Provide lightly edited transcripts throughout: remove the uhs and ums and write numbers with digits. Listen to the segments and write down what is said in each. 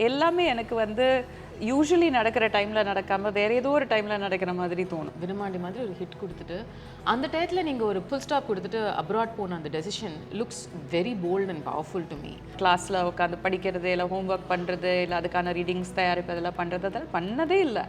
எல்லாமே எனக்கு வந்து யூஸ்வலி நடக்கிற டைமில் நடக்காமல் வேறு ஏதோ ஒரு டைமில் நடக்கிற மாதிரி தோணும். விருமாண்டி மாதிரி ஒரு ஹிட் கொடுத்துட்டு அந்த டயத்தில் நீங்கள் ஒரு ஃபுல் ஸ்டாப் கொடுத்துட்டு அப்ராட் போன அந்த decision looks very bold and powerful to me. கிளாஸில் உட்காந்து படிக்கிறது இல்லை ஹோம்ஒர்க் பண்ணுறது இல்லை அதுக்கான ரீடிங்ஸ் தயாரிப்பு அதெல்லாம் பண்ணுறது அதெல்லாம் பண்ணதே இல்லை.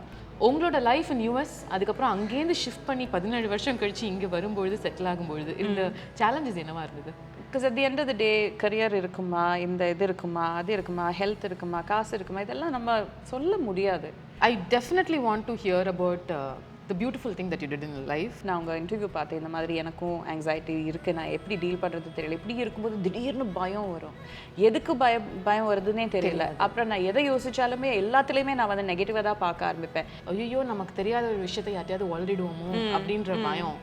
உங்களோட லைஃப் இன் யூஎஸ் அதுக்கப்புறம் அங்கேருந்து ஷிஃப்ட் பண்ணி 17 வருஷம் கழிச்சு இங்கே வரும்பொழுது செட்டில் ஆகும்பொழுது இந்த சேலஞ்சஸ் என்னவா இருந்தது? Because at the end of the day career இருக்குமா, இந்த இது இருக்குமா, அது இருக்குமா, ஹெல்த் இருக்குமா, காசு இருக்குமா, இதெல்லாம் நம்ம சொல்ல முடியாது. I definitely want to hear about the beautiful thing that you did in life. நான் உங்கள் இன்டர்வியூ பார்த்தேன், இந்த மாதிரி எனக்கும் ஆங்ஸைட்டி இருக்குது, நான் எப்படி டீல் பண்ணுறது தெரியல. இப்படி இருக்கும்போது திடீர்னு பயம் வரும். எதுக்கு பயம் வருதுன்னே தெரியல. அப்புறம் நான் எதை யோசிச்சாலுமே எல்லாத்துலேயுமே நான் வந்து நெகட்டிவாக தான் பார்க்க ஆரம்பிப்பேன். ஐயோ நமக்கு தெரியாத ஒரு விஷயத்தை யார்ட்டையாவது ஒளரிடுவோமோ அப்படின்ற பயம்.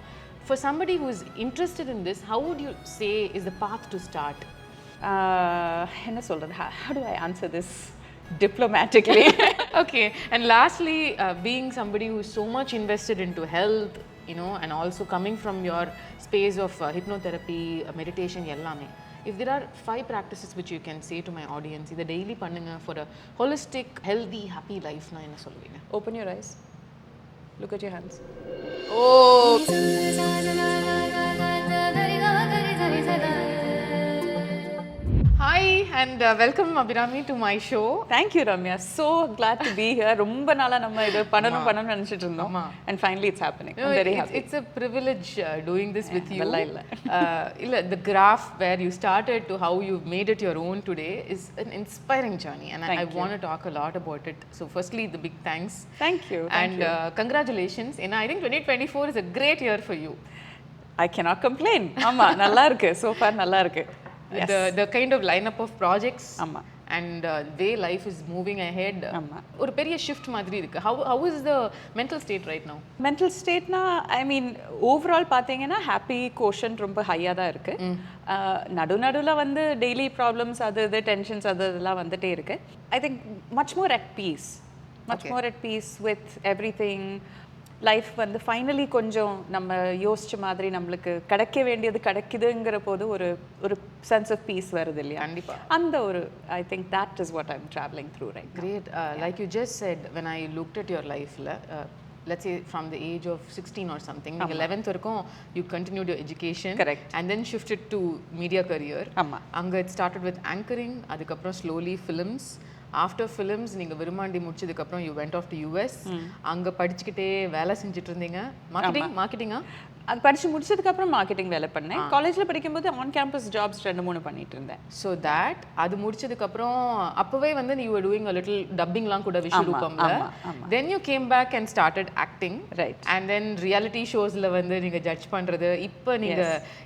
For somebody who is interested in this, how would you say is the path to start? என்ன சொல்கிறது, how do I answer this diplomatically? Okay, and lastly, being somebody who is so much invested into health, you know, and also coming from your space of hypnotherapy, meditation ellame, if there are 5 practices which you can say to my audience, idu daily pannunga for a holistic, healthy, happy life na enna solveenga? Open your eyes, look at your hands. Oh, hi and welcome Abhirami to my show. Thank you Ramya, so glad to be here. ரொம்ப நாளா நம்ம இது பண்ணனும் நினைச்சிட்டு இருந்தோம் and finally it's happening. I'm very happy. It's a privilege doing this with you. Illa the graph where you started to how you've made it your own today is an inspiring journey and I want to talk a lot about it. So firstly the big thanks. Thank you. And congratulations. And I think 2024 is a great year for you. I cannot complain. ஆமா நல்லா இருக்கு, so far நல்லா இருக்கு. Yes. The kind of lineup of projects ஆமா and way life is moving ahead. ஆமா ஒரு பெரிய shift மாதிரி இருக்கு. How is the mental state right now? Mental state na I mean overall பாத்தீங்கன்னா happy quotient ரொம்ப ஹையா தான் இருக்கு. நடுவுல வந்து daily problems அது tensions அதெல்லாம் வந்துட்டே இருக்கு. I think much more at peace. Much more at peace with everything. Life வந்து ஃபைனலி கொஞ்சம் நம்ம யோசிச்ச மாதிரி நம்மளுக்கு கிடைக்க வேண்டியது கிடைக்குதுங்கிற போது ஒரு சென்ஸ் ஆஃப் பீஸ் வருது இல்லையா? கண்டிப்பா. அந்த ஒரு I think that is what I am travelling through right. Great. Like you just said when I looked at your life let's say from the age of 16 or something, நீங்க 11th வரைக்கும் you continued your education. Correct. And then shifted to media career. ஆமா. அங்க it started with anchoring, அதுக்கப்புறம் slowly films. After films நீங்க விருமாண்டி முடிச்சதுக்கு அப்புறம் you went off to US. அங்க படிச்சிட்டே வேலை செஞ்சிட்டு இருந்தீங்க. மார்க்கெட்டிங்கா? அது படிச்சு முடிச்சதுக்கு அப்புறம் மார்க்கெட்டிங் வேலை பண்ணேன். காலேஜ்ல படிக்கும்போது ஆன் கேம்பஸ் ஜாப்ஸ் 2-3 பண்ணிட்டு இருந்தேன். So that அது முடிச்சதுக்கு அப்புறம் அப்பவே வந்து you were doing a little dubbingலாம் கூட விஸ்வரூபம்ல. Then you came back and started acting. Right. And then reality showsல வந்து நீங்க ஜட்ஜ் பண்றது இப்போ நீங்க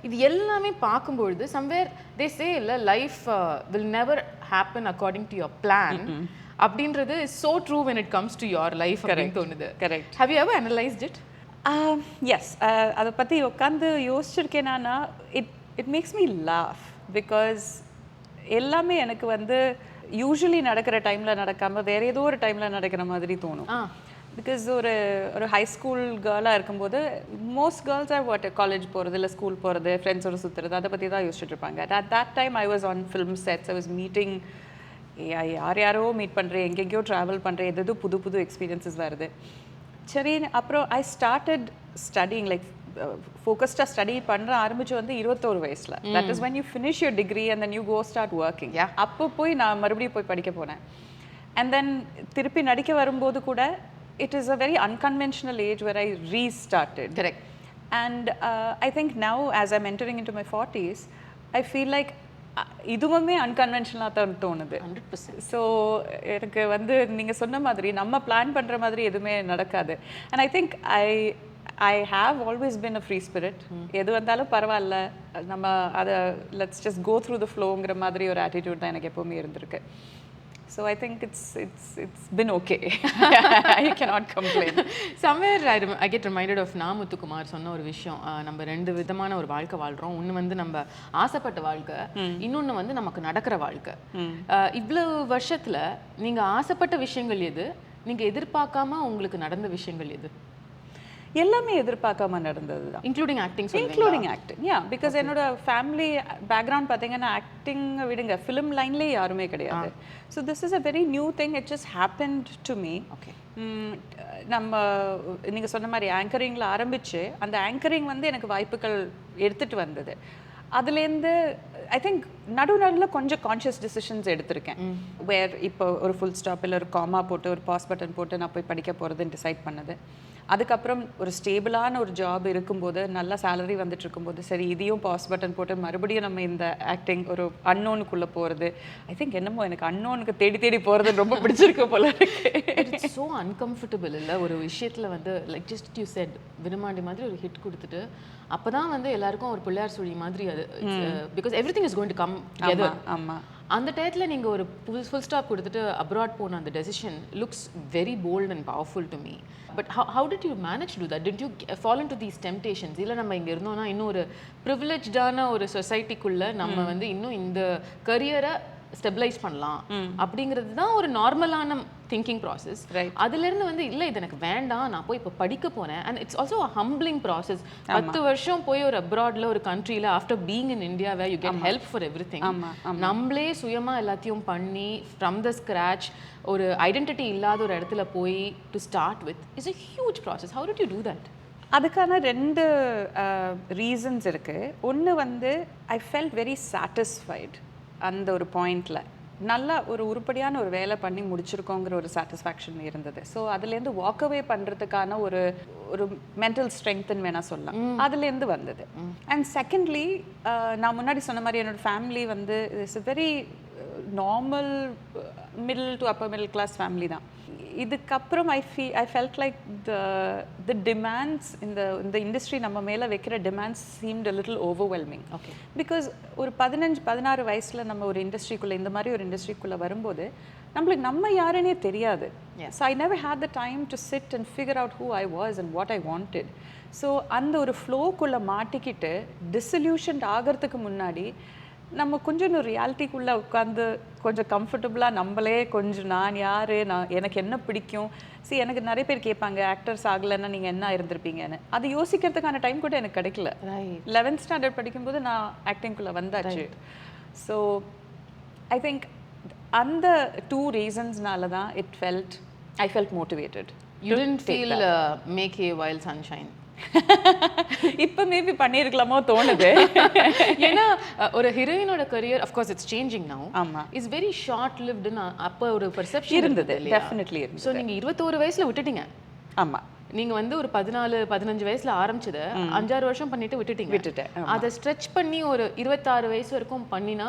இது எல்லாமே பாக்கும்போது somewhere they say life will never happen according to your plan. அப்படின்றது is so true when it comes to your life அப்படின்னு தோணுது. Correct. Have you ever analyzed it? Yes, அதை பற்றி உட்காந்து யோசிச்சிருக்கேன். நான் it makes me laugh because எல்லாமே எனக்கு வந்து யூஸ்வலி நடக்கிற டைமில் நடக்காமல் வேறு ஏதோ ஒரு டைமில் நடக்கிற மாதிரி தோணும். பிகாஸ் ஒரு ஹை ஸ்கூல் கேர்ளாக இருக்கும்போது most girls are what college போகிறது இல்லை ஸ்கூல் போகிறது ஃப்ரெண்ட்ஸோடு சுற்றுறது அதை பற்றி தான் யோசிச்சுட்டு இருப்பாங்க. At that time I was on film sets, I was meeting யாரோ மீட் பண்ணுறேன், எங்கெங்கேயோ ட்ராவல் பண்ணுறேன், எது புது எக்ஸ்பீரியன்ஸஸ் வருது. சரி, அப்புறம் ஐ ஸ்டார்டட் ஸ்டடிங் லைக் ஃபோக்கஸ்டாக ஸ்டடி பண்ணுற ஆரம்பிச்சு வந்து 21 வயசில். That is when you finish your degree and then you go start working. அப்போ போய் நான் மறுபடியும் போய் படிக்க போனேன். அண்ட் தென் திருப்பி நடிக்க வரும்போது கூட it is a very unconventional age where I restarted. Correct. And I think now as I'm entering into my 40s, I feel like இதுவுமே அன்கன்வென்ஷனலாக தான் தோணுது. 100%. ஸோ எனக்கு வந்து நீங்கள் சொன்ன மாதிரி நம்ம பிளான் பண்ணுற மாதிரி எதுவுமே நடக்காது. And I think I have always been a free spirit. எது வந்தாலும் பரவாயில்ல, நம்ம அதை let's just go through the ஃப்ளோங்கிற மாதிரி ஒரு ஆட்டிடியூட் தான் எனக்கு எப்போவுமே இருந்திருக்கு. So I think it's been okay. I cannot complain. Somewhere I get reminded of Na Muthukumar சொன்ன ஒரு விஷயம். நம்ம 2 விதமான ஒரு வாழ்க்கை வாழ்றோம். ஒன்று வந்து நம்ம ஆசைப்பட்ட வாழ்க்கை, இன்னொன்று வந்து நமக்கு நடக்கிற வாழ்க்கை. இவ்வளவு வருஷத்துல நீங்க ஆசைப்பட்ட விஷயங்கள் எது, நீங்க எதிர்பார்க்காம உங்களுக்கு நடந்த விஷயங்கள் எது? எல்லாமே எதிர்பார்க்காம நடந்தது தான், including acting. Including acting. Because என்னோட ஃபேமிலி பேக்ரவுண்ட் பார்த்தீங்கன்னா ஆக்டிங் விடுங்க, ஃபிலிம் லைன்லேயே யாருமே கிடையாது. So this is a very new thing, it just happened to me. Okay. நம்ம நீங்கள் சொன்ன மாதிரி ஆங்கரிங்கில் ஆரம்பித்து அந்த ஆங்கரிங் வந்து எனக்கு வாய்ப்புகள் எடுத்துகிட்டு வந்தது. அதுலேருந்து ஐ திங்க் நடுவில் கொஞ்சம் கான்ஷியஸ் டிசிஷன்ஸ் எடுத்திருக்கேன். வேர் இப்போ ஒரு ஃபுல் ஸ்டாப் இல்லை ஒரு காமா போட்டு ஒரு பாஸ் பட்டன் போட்டு நான் போய் படிக்க போகிறதுன்னு டிசைட் பண்ணது. அதுக்கப்புறம் ஒரு ஸ்டேபிளான ஒரு ஜாப் இருக்கும்போது, நல்ல சேலரி வந்துட்டு இருக்கும்போது, சரி இதையும் பாஸ் பட்டன் போட்டு மறுபடியும் நம்ம இந்த ஆக்டிங் ஒரு அன்னோனுக்குள்ளே போகிறது. ஐ திங்க் என்னமோ எனக்கு அன்னோனுக்கு தேடி தேடி போகிறது ரொம்ப பிடிச்சிருக்கு போல இருக்கு. இட்ஸ் ஸோ அன்கம்ஃபர்டபுள் இல்லை ஒரு விஷயத்தில் வந்து, like just you said Virumandi மாதிரி ஒரு ஹிட் கொடுத்துட்டு அப்போ தான் வந்து எல்லாருக்கும் ஒரு பிள்ளையார் சுழி மாதிரி அது, because every thing is going to come together. ஆமாம். அந்த டயத்தில் நீங்கள் ஒரு ஃபுல் ஸ்டாப் கொடுத்துட்டு அப்ராட் போன அந்த decision looks very bold and powerful to me. But how did you manage to that? Did you follow in to these temptations? இல்லை நம்ம இங்கே இருந்தோம்னா இன்னும் ஒரு ப்ரிவிலேஜ்டான ஒரு சொசைட்டிக்குள்ளே நம்ம வந்து இன்னும் இந்த கரியரை ஸ்டெபிலைஸ் பண்ணலாம் அப்படிங்கிறது தான் ஒரு நார்மலான திங்கிங் ப்ராசஸ். அதுலேருந்து வந்து இல்லை இது எனக்கு வேண்டாம், நான் போய் இப்போ படிக்க போகிறேன். And it's also a humbling process. 10 வருஷம் போய் ஒரு அப்ராட்ல ஒரு கண்ட்ரியில் after being in India where you get help for everything, நம்மளே சுயமாக எல்லாத்தையும் பண்ணி ஃப்ரம் த ஸ்க்ராச் ஒரு ஐடென்டிட்டி இல்லாத ஒரு இடத்துல போய் to start with is a huge process. How did you do that? அதுக்கான 2 ரீசன்ஸ் இருக்குது. ஒன்று வந்து ஐ ஃபெல்ட் வெரி சாட்டிஸ்ஃபைட். அந்த ஒரு பாயிண்டில் நல்லா ஒரு உருப்படியான ஒரு வேலை பண்ணி முடிச்சிருக்கோங்கிற ஒரு சாட்டிஸ்ஃபேக்ஷன் இருந்தது. ஸோ அதுலேருந்து வாக் அவே பண்ணுறதுக்கான ஒரு ஒரு மென்டல் ஸ்ட்ரென்த்ன்னு வேணால் சொல்லலாம், அதுலேருந்து வந்தது. அண்ட் செகண்ட்லி, நான் முன்னாடி சொன்ன மாதிரி என்னோடய ஃபேமிலி வந்து it's a very normal middle to upper middle class family தான். இதுக்கப்புறம் I felt like the demands இந்த இண்டஸ்ட்ரி நம்ம மேலே வைக்கிற demands seemed a little overwhelming. Okay. Because ஒரு 15-16 வயசில் நம்ம ஒரு இண்டஸ்ட்ரிக்குள்ளே, இந்த மாதிரி ஒரு இண்டஸ்ட்ரிக்குள்ளே வரும்போது நம்மளுக்கு நம்ம யாருன்னே தெரியாது. So I never had the time to sit and figure out who I was and what I wanted. So அந்த ஒரு ஃப்ளோக்குள்ளே மாட்டிக்கிட்டு டிசல்யூஷன் ஆகிறதுக்கு முன்னாடி நம்ம கொஞ்சம் ஒரு ரியாலிட்டிக்குள்ளே உட்காந்து கொஞ்சம் கம்ஃபர்டபுளாக நம்மளே கொஞ்சம் நான் யார், எனக்கு என்ன பிடிக்கும். எனக்கு நிறைய பேர் கேட்பாங்க ஆக்டர்ஸ் ஆகலைன்னா நீங்கள் என்ன இருந்திருப்பீங்கன்னு. அது யோசிக்கிறதுக்கான டைம் கூட எனக்கு கிடைக்கல. 11th ஸ்டாண்டர்ட் படிக்கும்போது நான் ஆக்டிங்குள்ளே வந்தாச்சு. ஸோ ஐ திங்க் அந்த 2 ரீசன்ஸ்னால தான் I felt motivated. You didn't feel make hay while sunshine? இப்போ மேபி பண்ணியிருக்கலாமோ தோணுது. ஏன்னா ஒரு ஹீரோயினோட career of course it's changing now. ஆமா, இஸ் வெரி ஷார்ட் லிவ்டுன்னு அப்போ ஒரு பெர்செப்ஷன் இருந்தது. டெஃபினெட்லி இருந்தது. ஸோ நீங்கள் 21 வயசுல விட்டுட்டீங்க. ஆமாம். நீங்கள் வந்து ஒரு 14-15 வயசில் ஆரம்பிச்சது 5-6 வருஷம் பண்ணிட்டு விட்டுட்டேன். அதை ஸ்ட்ரெச் பண்ணி ஒரு 26 வயசு வரைக்கும் பண்ணினா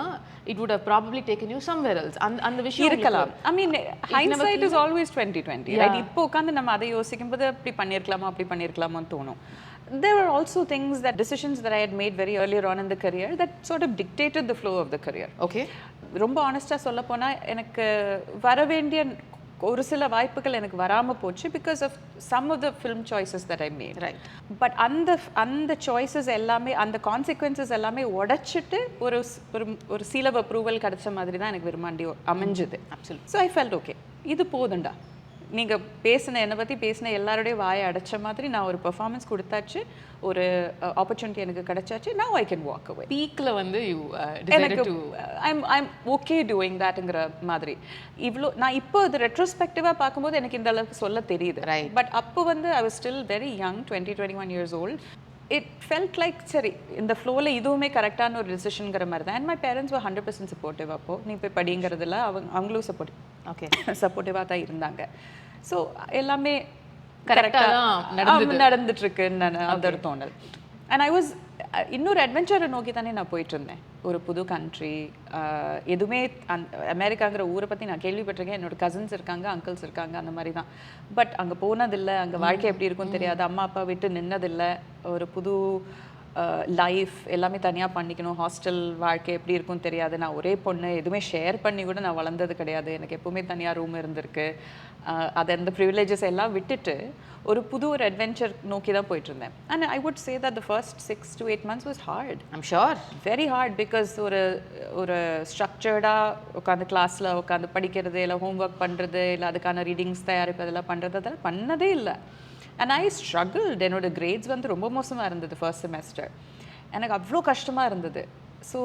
it would have probably taken you somewhere else. அந்த விஷயம் இருக்கலாம். I mean hindsight is always 20/20, right? இப்போ உட்காந்து நம்ம அதை யோசிக்கும்போது அப்படி பண்ணியிருக்கலாமான்னு தோணும். There were also things that decisions that I had made very earlier on in the career that sort of dictated the flow of the career. Okay. ரொம்ப ஆனஸ்டாக சொல்ல போனால் எனக்கு வர வேண்டிய ஒரு சில வாய்ப்புகள் எனக்கு வராமல் போச்சு because of some of the film choices that I made. Right. But அந்த சாய்ஸஸ் எல்லாமே, அந்த கான்சிக்வன்சஸ் எல்லாமே உடைச்சிட்டு ஒரு ஒரு சீல் ஆஃப் அப்ரூவல் கிடைச்ச மாதிரி தான் எனக்கு விருமாண்டி அமைஞ்சுது. ஸோ ஐ ஃபெல்ட் ஓகே, இது போதுண்டா. நீங்கள் என்னை பற்றி பேசின எல்லாரோடையும் வாயை அடைச்ச மாதிரி நான் ஒரு பெர்ஃபார்மன்ஸ் கொடுத்தாச்சு, ஒரு ஆப்பர்ச்சுனிட்டி எனக்கு கிடைச்சாச்சு. Now I can walk away. பீக்கில் வந்து எனக்கு ஐம் ஓகே டூயிங் தேட்டுங்கிற மாதிரி. இவ்வளோ நான் இப்போ அது ரெட்ரோஸ்பெக்டிவாக பார்க்கும்போது எனக்கு இந்த அளவுக்கு சொல்ல தெரியுது. பட் அப்போ வந்து I was still very young, 20-21 years old. It felt like சரி இந்த ஃப்ளோவில் இதுவுமே கரெக்டான ஒரு டிசிஷனுங்கிற மாதிரி தான். And my parents were 100% supportive. அப்போது நீ போய் படிங்கிறதுல அவங்களும் சப்போர்ட்டிவாக தான் இருந்தாங்க. ஸோ எல்லாமே கரெக்டாக நடந்துட்டுருக்குன்னு நான் அந்த ஒரு தோணல். அண்ட் ஐ வாஸ் இன்னொரு அட்வென்ச்சரை நோக்கி தானே நான் போயிட்டு இருந்தேன். ஒரு புது கண்ட்ரி, எதுவுமே அமெரிக்காங்கிற ஊரை பற்றி நான் கேள்விப்பட்டிருக்கேன். என்னோட கசின்ஸ் இருக்காங்க, அங்கிள்ஸ் இருக்காங்க, அந்த மாதிரி தான். பட் அங்கே போனதில்லை, அங்கே வாழ்க்கை எப்படி இருக்கும்னு தெரியாது, அம்மா அப்பா விட்டு நின்னதில்லை. ஒரு புது லைஃப் எல்லாமே தனியாக பண்ணிக்கணும், ஹாஸ்டல் வாழ்க்கை எப்படி இருக்கும்னு தெரியாது. நான் ஒரே பொண்ணு, எதுவுமே ஷேர் பண்ணி கூட நான் வளர்ந்தது கிடையாது. எனக்கு எப்போவுமே தனியாக ரூம் இருந்திருக்கு. அதை அந்த ப்ரிவிலேஜஸ் எல்லாம் விட்டுட்டு ஒரு புது ஒரு அட்வென்ச்சர் நோக்கி தான் போயிட்டு இருந்தேன். And I would say that the first 6 to 8 months was hard. I'm sure. Very hard because ஒரு ஸ்ட்ரக்சர்டாக உட்காந்து கிளாஸில் உட்காந்து படிக்கிறது, இல்லை ஹோம்ஒர்க் பண்ணுறது, இல்லை அதுக்கான ரீடிங்ஸ் தயாரிப்பு அதெல்லாம் பண்ணுறது, அதெல்லாம் பண்ணதே இல்லை. And I struggled. என்னோட கிரேட்ஸ் வந்து ரொம்ப மோசமாக இருந்தது ஃபர்ஸ்ட் செமஸ்டர். எனக்கு அவ்வளோ கஷ்டமாக இருந்தது. So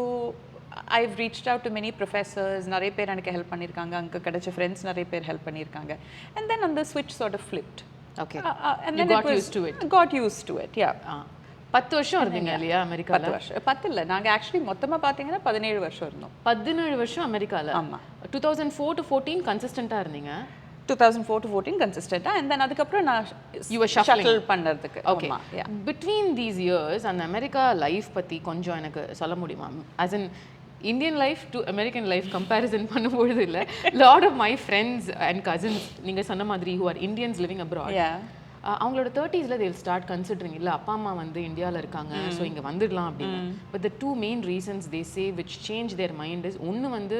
I've reached out to many professors. நிறைய பேர் எனக்கு ஹெல்ப் பண்ணியிருக்காங்க, அங்கே கிடைச்ச ஃப்ரெண்ட்ஸ் நிறைய பேர் ஹெல்ப் பண்ணியிருக்காங்க. அண்ட் தென் அந்த ஸ்விட்ச் sort of flipped. Okay. And You then got it was, used to it. Got used to it, yeah. 10 வருஷம் இருந்தீங்க இல்லையா அமெரிக்கால? 10 வருஷம். 10 இல்ல, நாங்க ஆக்சுவலி மொத்தமா பாத்தீங்கன்னா 17 வருஷம் இருந்தோம். 17 வருஷம் அமெரிக்கால. ஆமா. 2004 to 14 கன்சிஸ்டன்ட்டா இருந்தீங்க. 2004 to 14 கன்சிஸ்டன்ட்டா, and then அதுக்கப்புறம் நான் you were shuffling பண்றதுக்கு. Okay. Between these years அந்த அமெரிக்கா லைஃப் பத்தி கொஞ்சம் எனக்கு சொல்ல முடியுமா? as in Indian life to American life comparison பண்ணும்போது இல்ல, lot of my friends and cousins நீங்க சொன்ன மாதிரி who are Indians living abroad, அவங்களோட 30s they will start considering இல்ல அப்பா அம்மா வந்து இந்தியால இருக்காங்க, ஸோ இங்க வந்துடலாம் அப்படின்னு. But the two main reasons they say which change their mind is, ஒன்று வந்து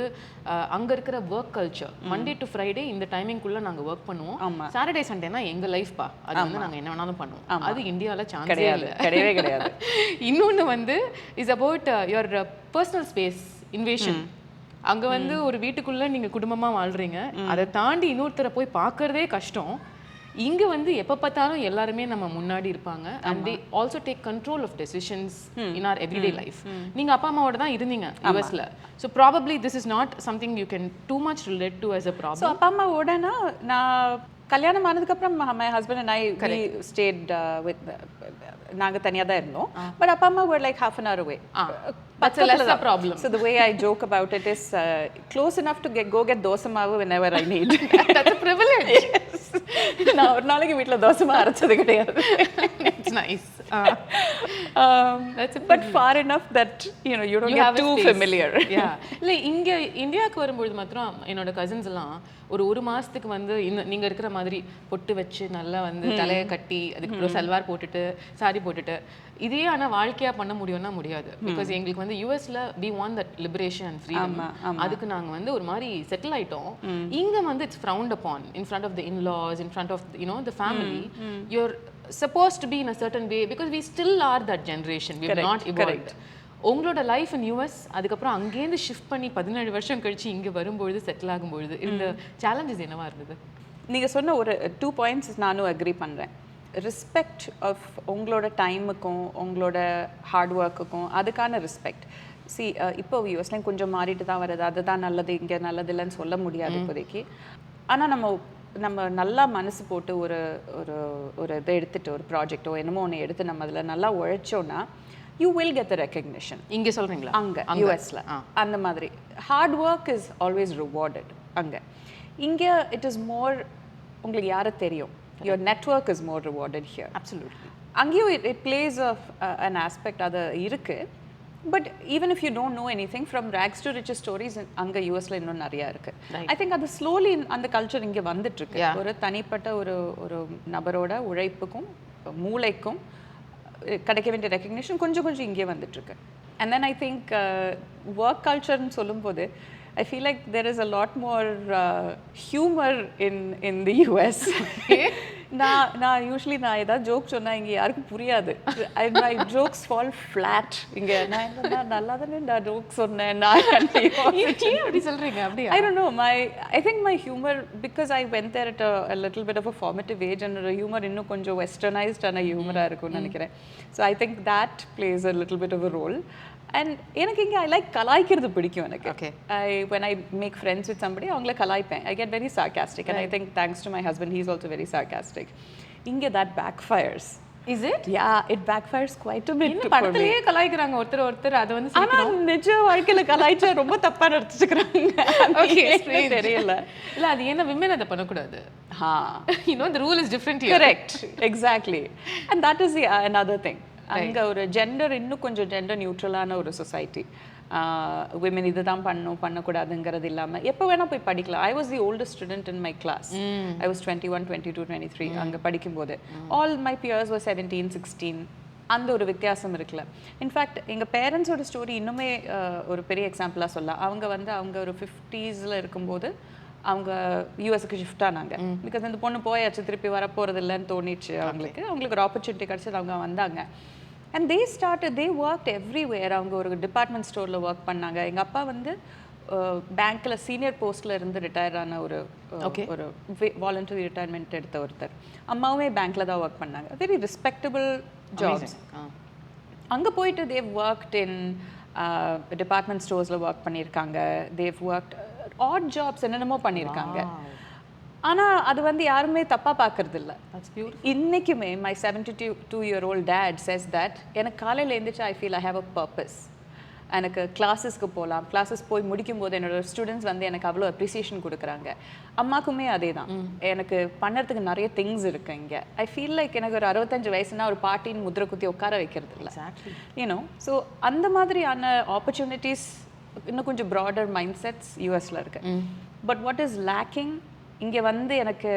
அங்க இருக்கிற work culture. Monday to Friday இந்த டைமிங்குள்ள நாங்க ஒர்க் பண்ணுவோம், சாட்டர்டே சண்டேனா எங்க லைஃப் பா, அது வந்து நாங்க என்ன வேணாலும் பண்ணுவோம். அது இந்தியால சான்ஸே இல்லை, கிடையவே கிடையாது. இன்னொன்று வந்து is about your personal space invasion. அங்க வந்து ஒரு வீட்டுக்குள்ள நீங்க குடும்பமா வாழ்றீங்க, அதை தாண்டி இன்னொருத்தரை போய் பார்க்கறதே கஷ்டம். இங்க வந்து எப்ப பார்த்தாலும் எல்லாருமே நம்ம முன்னாடி இருப்பாங்க, and they also take control of decisions in our everyday life. நீங்க அப்பா அம்மாவோட தான் இருந்தீங்க யுஎஸ்ல, so probably this is not something you can too much relate to as a problem. So அப்பா அம்மாவோடனா நான் கல்யாணம் ஆனதுக்கு அப்புறம் my husband and I we stayed with நாங்க தனியா தான் இருந்தோம். பட் அப்பா அம்மா were like half an hour away. That's a lesser problem. So the way I joke about it is close enough to go get dosa maavu whenever I need. That's a privilege. Yes. நான் ஒரு நாளைக்கு வீட்ல தோசை மாவு அரைச்சது கிடையாது. It's nice. That's a but far enough that you know you don't get too familiar. Yeah. இல்ல இங்க இந்தியாவுக்கு வரும்போது மாத்திரம் என்னோட கசின்ஸ் எல்லாம் ஒரு மாசத்துக்கு வந்து நீங்க இருக்கிற மாதிரி பொட்டு வச்சு நல்லா வந்து தலையை கட்டி அதுக்கப்புறம் சல்வார் போட்டுட்டு சாரி போட்டுட்டு இதே ஆனா வாழ்க்கையா பண்ண முடியும்னா முடியாது. பிகாஸ் எங்களுக்கு வந்து யூஎஸ்ல we want that liberation and freedom. அதுக்கு நாங்க வந்து ஒரு மாதிரி செட்டில் ஆயிட்டோம். இங்க வந்து it's frowned upon in front of the in-laws, in front of you know the family. You're supposed to be in a certain way because we still are that generation. We have not evolved. உங்களோட life in US அதுக்கப்புறம் அங்கேருந்து shift பண்ணி 17 வருஷம் கழிச்சு இங்கே வரும்பொழுது settle ஆகும்பொழுது இந்த challenges என்னவா இருந்தது? நீங்கள் சொன்ன ஒரு 2 பாயிண்ட்ஸ் நானும் அக்ரி பண்ணுறேன். ரெஸ்பெக்ட் ஆஃப் உங்களோட டைமுக்கும் உங்களோட ஹார்ட் ஒர்க்குக்கும் அதுக்கான ரெஸ்பெக்ட். இப்போ யூஎஸ்லேயும் கொஞ்சம் மாறிட்டு தான் வருது, அதுதான் நல்லது இங்கே நல்லது இல்லைன்னு சொல்ல முடியாது இப்போதைக்கு. ஆனால் நம்ம நல்லா மனசு போட்டு ஒரு ஒரு ஒரு இதை எடுத்துட்டு ஒரு ப்ராஜெக்டோ என்னமோ ஒன்று எடுத்து நம்ம அதில் நல்லா உழைச்சோன்னா you will get the recognition. இங்க சொல்றீங்களா? அங்க யூஎஸ்ல அந்த மாதிரி hard work is always rewarded. அங்க இங்க it is more உங்களுக்கு யாரை தெரியும், your network is more rewarded here. Absolutely. அங்கேயும் it plays an aspect அது இருக்கு. But even if you don't know anything, from rags to riches stories அங்க யூஎஸ்ல இன்னும் நிறைய இருக்கு. I think அது slowly அந்த கல்ச்சர் இங்க வந்துட்டு இருக்கு. ஒரு தனிப்பட்ட ஒரு நபரோட உழைப்புக்கும் மூளைக்கும் கிடைக்க வேண்டிய ரெக்கக்னிஷன் கொஞ்சம் கொஞ்சம் இங்கே வந்துட்டுருக்கு. And then I think work கல்ச்சர்னு சொல்லும்போது I feel like there is a lot more humor in the US. நான் யூஸ்வலி நான் ஏதாவது ஜோக் சொன்னா இங்கே யாருக்கும் புரியாது. my jokes fall flat. இங்கே நான் நல்லா தானே நான் ஜோக் சொன்னேன், நான் அப்படி சொல்றீங்க அப்படியா? I don't know, I think my humor, because I went there at a little bit of a formative age, and the humor இன்னும் கொஞ்சம் westernized ஆன humor-ஆ இருக்கும்னு நினைக்கிறேன். So I think that plays a little bit of a role. And எனக்கு இங்கே I like கலாய்க்கிறது பிடிக்கும் எனக்கு. Okay. When I make friends with somebody அவங்கள கலாய்ப்பேன். I get very sarcastic, and I think thanks to my husband he's also very sarcastic. இங்கே that backfires. Is it? Yeah, it backfires quite a bit. இன்னும் படத்திலேயே கலாய்க்கிறாங்க ஒருத்தர் அது வந்து ஆனா நிஜ வாழ்க்கையில கலாய்ச்சா ரொம்ப தப்பா நடந்துக்கிறாங்க. Okay, தெரியல. இல்ல அது என்ன women அதை பண்ணக்கூடாது. You know the rule is different here. Correct. Exactly. And that is another thing. அங்க ஒரு ஜெண்டர் இன்னும் கொஞ்சம் ஜெண்டர் நியூட்ரலான ஒரு சொசைட்டி. விமன் இதுதான் பண்ணக்கூடாதுங்கிறது இல்லாமல் எப்போ வேணால் போய் படிக்கலாம். I was the oldest student in my class. I was 21, 22, 23 அங்கே படிக்கும்போது. All my peers was 17, 16. அந்த ஒரு வித்தியாசம் இருக்குல்ல. இன்ஃபேக்ட் எங்கள் பேரண்ட்ஸோட ஸ்டோரி இன்னுமே ஒரு பெரிய எக்ஸாம்பிளாக சொல்லலாம். அவங்க ஒரு 50s இருக்கும்போது அவங்க யூஎஸ்க்கு ஷிஃப்ட் ஆனாங்க. பிகாஸ் இந்த பொண்ணு போயாச்சு, திருப்பி வர போகிறது இல்லைன்னு தோணிச்சு அவங்களுக்கு ஒரு ஆப்பர்ச்சுனிட்டி கிடச்சது, அவங்க வந்தாங்க. And they worked everywhere. அவங்க ஒரு டிபார்ட்மெண்ட் ஸ்டோரில் ஒர்க் பண்ணாங்க. எங்கள் அப்பா வந்து பேங்க்கில் சீனியர் போஸ்ட்டில் இருந்து ரிட்டையர் ஆன ஒரு வாலண்டரி ரிட்டையர்மெண்ட் எடுத்த ஒருத்தர். அம்மாவுமே பேங்க்கில் தான் ஒர்க் பண்ணாங்க. Very respectable jobs. அங்கே போயிட்டு தேவ் ஒர்க்ட் இன் டிபார்ட்மெண்ட் ஸ்டோர்ஸில் ஒர்க் பண்ணியிருக்காங்க. தேவ் ஒர்க்ட் ஆட் ஜாப்ஸ் என்னென்னமோ பண்ணியிருக்காங்க. ஆனால் அது வந்து யாருமே தப்பாக பார்க்கறது இல்லை. இன்றைக்குமே my 72-year-old dad says that எனக்கு காலையில் எழுந்திரிச்சு I feel I have a purpose. எனக்கு கிளாஸஸ்க்கு போகலாம், கிளாஸஸ் போய் முடிக்கும் போது என்னோட ஸ்டூடெண்ட்ஸ் வந்து எனக்கு அவ்வளோ அப்ரிசியேஷன் கொடுக்குறாங்க. அம்மாக்குமே அதே தான். எனக்கு பண்ணுறதுக்கு நிறைய திங்ஸ் இருக்குது இங்கே. ஐ ஃபீல் லைக் எனக்கு ஒரு 65 வயசுனா ஒரு பாட்டின்னு முதிரை குத்தி உட்கார வைக்கிறது இல்லை. யூனோ, ஸோ அந்த மாதிரியான ஆப்பர்ச்சுனிட்டிஸ் இன்னும் கொஞ்சம் ப்ராடர் மைண்ட் செட்ஸ் யூஎஸில் இருக்குது. பட் வாட் இஸ் லேக்கிங் இங்கே வந்து எனக்கு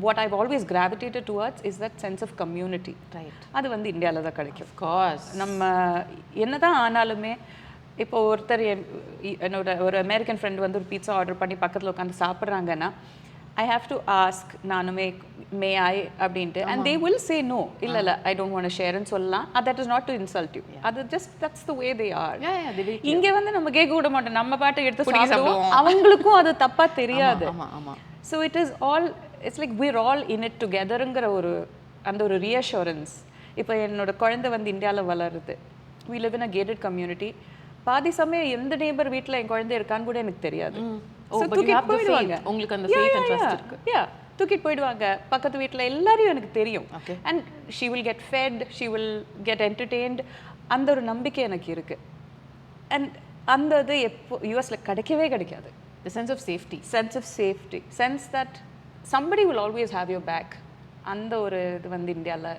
what I've always gravitated towards is that sense of community. அது வந்து இந்தியாவில் தான் கிடைக்கும். நம்ம என்னதான் ஆனாலுமே இப்போ ஒருத்தர் என்னோட ஒரு அமெரிக்கன் ஃப்ரெண்ட் வந்து ஒரு பீட்சா ஆர்டர் பண்ணி பக்கத்தில் உட்காந்து சாப்பிட்றாங்கன்னா ஐ ஹாவ் டு ஆஸ்க் நானுமே மே ஐ அப்படின்ட்டு. And they will say no, இல்லை ஐ டோன்ட் வாண்ட் ஷேர்னு சொல்லலாம். That is not to insult you. அது just that's the way they are. இங்கே வந்து நம்ம கேட்க விட மாட்டோம், நம்ம பாட்டை எடுத்து சாப்பிடுவோம். அவங்களுக்கும் அது தப்பாக தெரியாது. So it is all it's like we're all in it டுகெதருங்கிற ஒரு அந்த ஒரு ரீஅஷூரன்ஸ். இப்போ என்னோட குழந்தை வந்து இந்தியாவில் வளருது. we live in a gated community. பாதி சமயம் எந்த நேபர் வீட்டில் என் குழந்தை இருக்கான்னு கூட எனக்கு தெரியாது. தூக்கிட்டு போயிடுவாங்க. உங்களுக்கு அந்த ஃபெய்த் அண்ட் ட்ரஸ்ட் இருக்கு. தூக்கிட்டு போயிடுவாங்க. பக்கத்து வீட்டில் எல்லாரையும் எனக்கு தெரியும். And she will get fed, she will get entertained. அந்த ஒரு நம்பிக்கை எனக்கு இருக்கு. அண்ட் அந்த இது எப்போ யூஎஸில் கிடைக்கவே கிடைக்காது. The sense of safety. Sense that somebody will always have your back. அந்த ஒரு இது வந்து இந்தியாவில்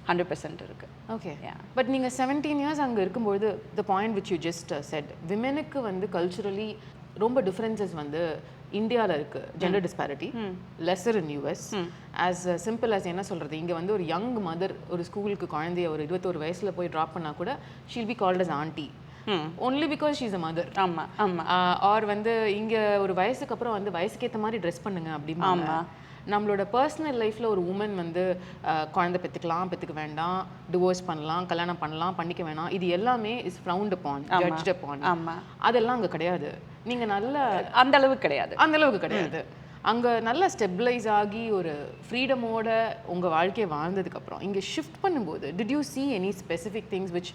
100% இருக்கு. ஓகே, பட் நீங்கள் 17 years அங்கே இருக்கும்போது the point which you just said, விமெனுக்கு வந்து கல்ச்சுரலி ரொம்ப டிஃப்ரென்சஸ் வந்து இந்தியாவில் இருக்குது. Gender disparity lesser in US. As simple as என்ன சொல்கிறது, இங்கே வந்து ஒரு யங் மதர் ஒரு ஸ்கூலுக்கு குழந்தைய ஒரு 21 வயசில் போய் ட்ராப் பண்ணால் கூட she'll be called as aunty. only because she's a mother. ஆமா ஆமா. ஆர் வந்து இங்க ஒரு வயசுக்கு அப்புறம் வந்து வயசுக்கு ஏத்த மாதிரி ட்ரெஸ் பண்ணுங்க அப்படிம்பாங்க. நம்மளோட பர்சனல் லைஃப்ல ஒரு உமன் வந்து குழந்தை பெற்றுக்கலாம், பெற்றுக்க வேண்டாம், டிவோர்ஸ் பண்ணலாம், கல்யாணம் பண்ணலாம், பண்ணிக்க வேணாம், இது எல்லாமே இஸ் ஃப்ரவுண்ட் அப்பான், ஜட்ஜ்ட் அப்பான். அதெல்லாம் அங்கே கிடையாது. நீங்க நல்ல அந்த அளவுக்கு கிடையாது. அங்கே நல்லா ஸ்டெபிளைஸ் ஆகி ஒரு ஃப்ரீடமோட உங்கள் வாழ்க்கையை வாழ்ந்ததுக்கப்புறம் இங்கே ஷிஃப்ட் பண்ணும்போது did you see any specific things which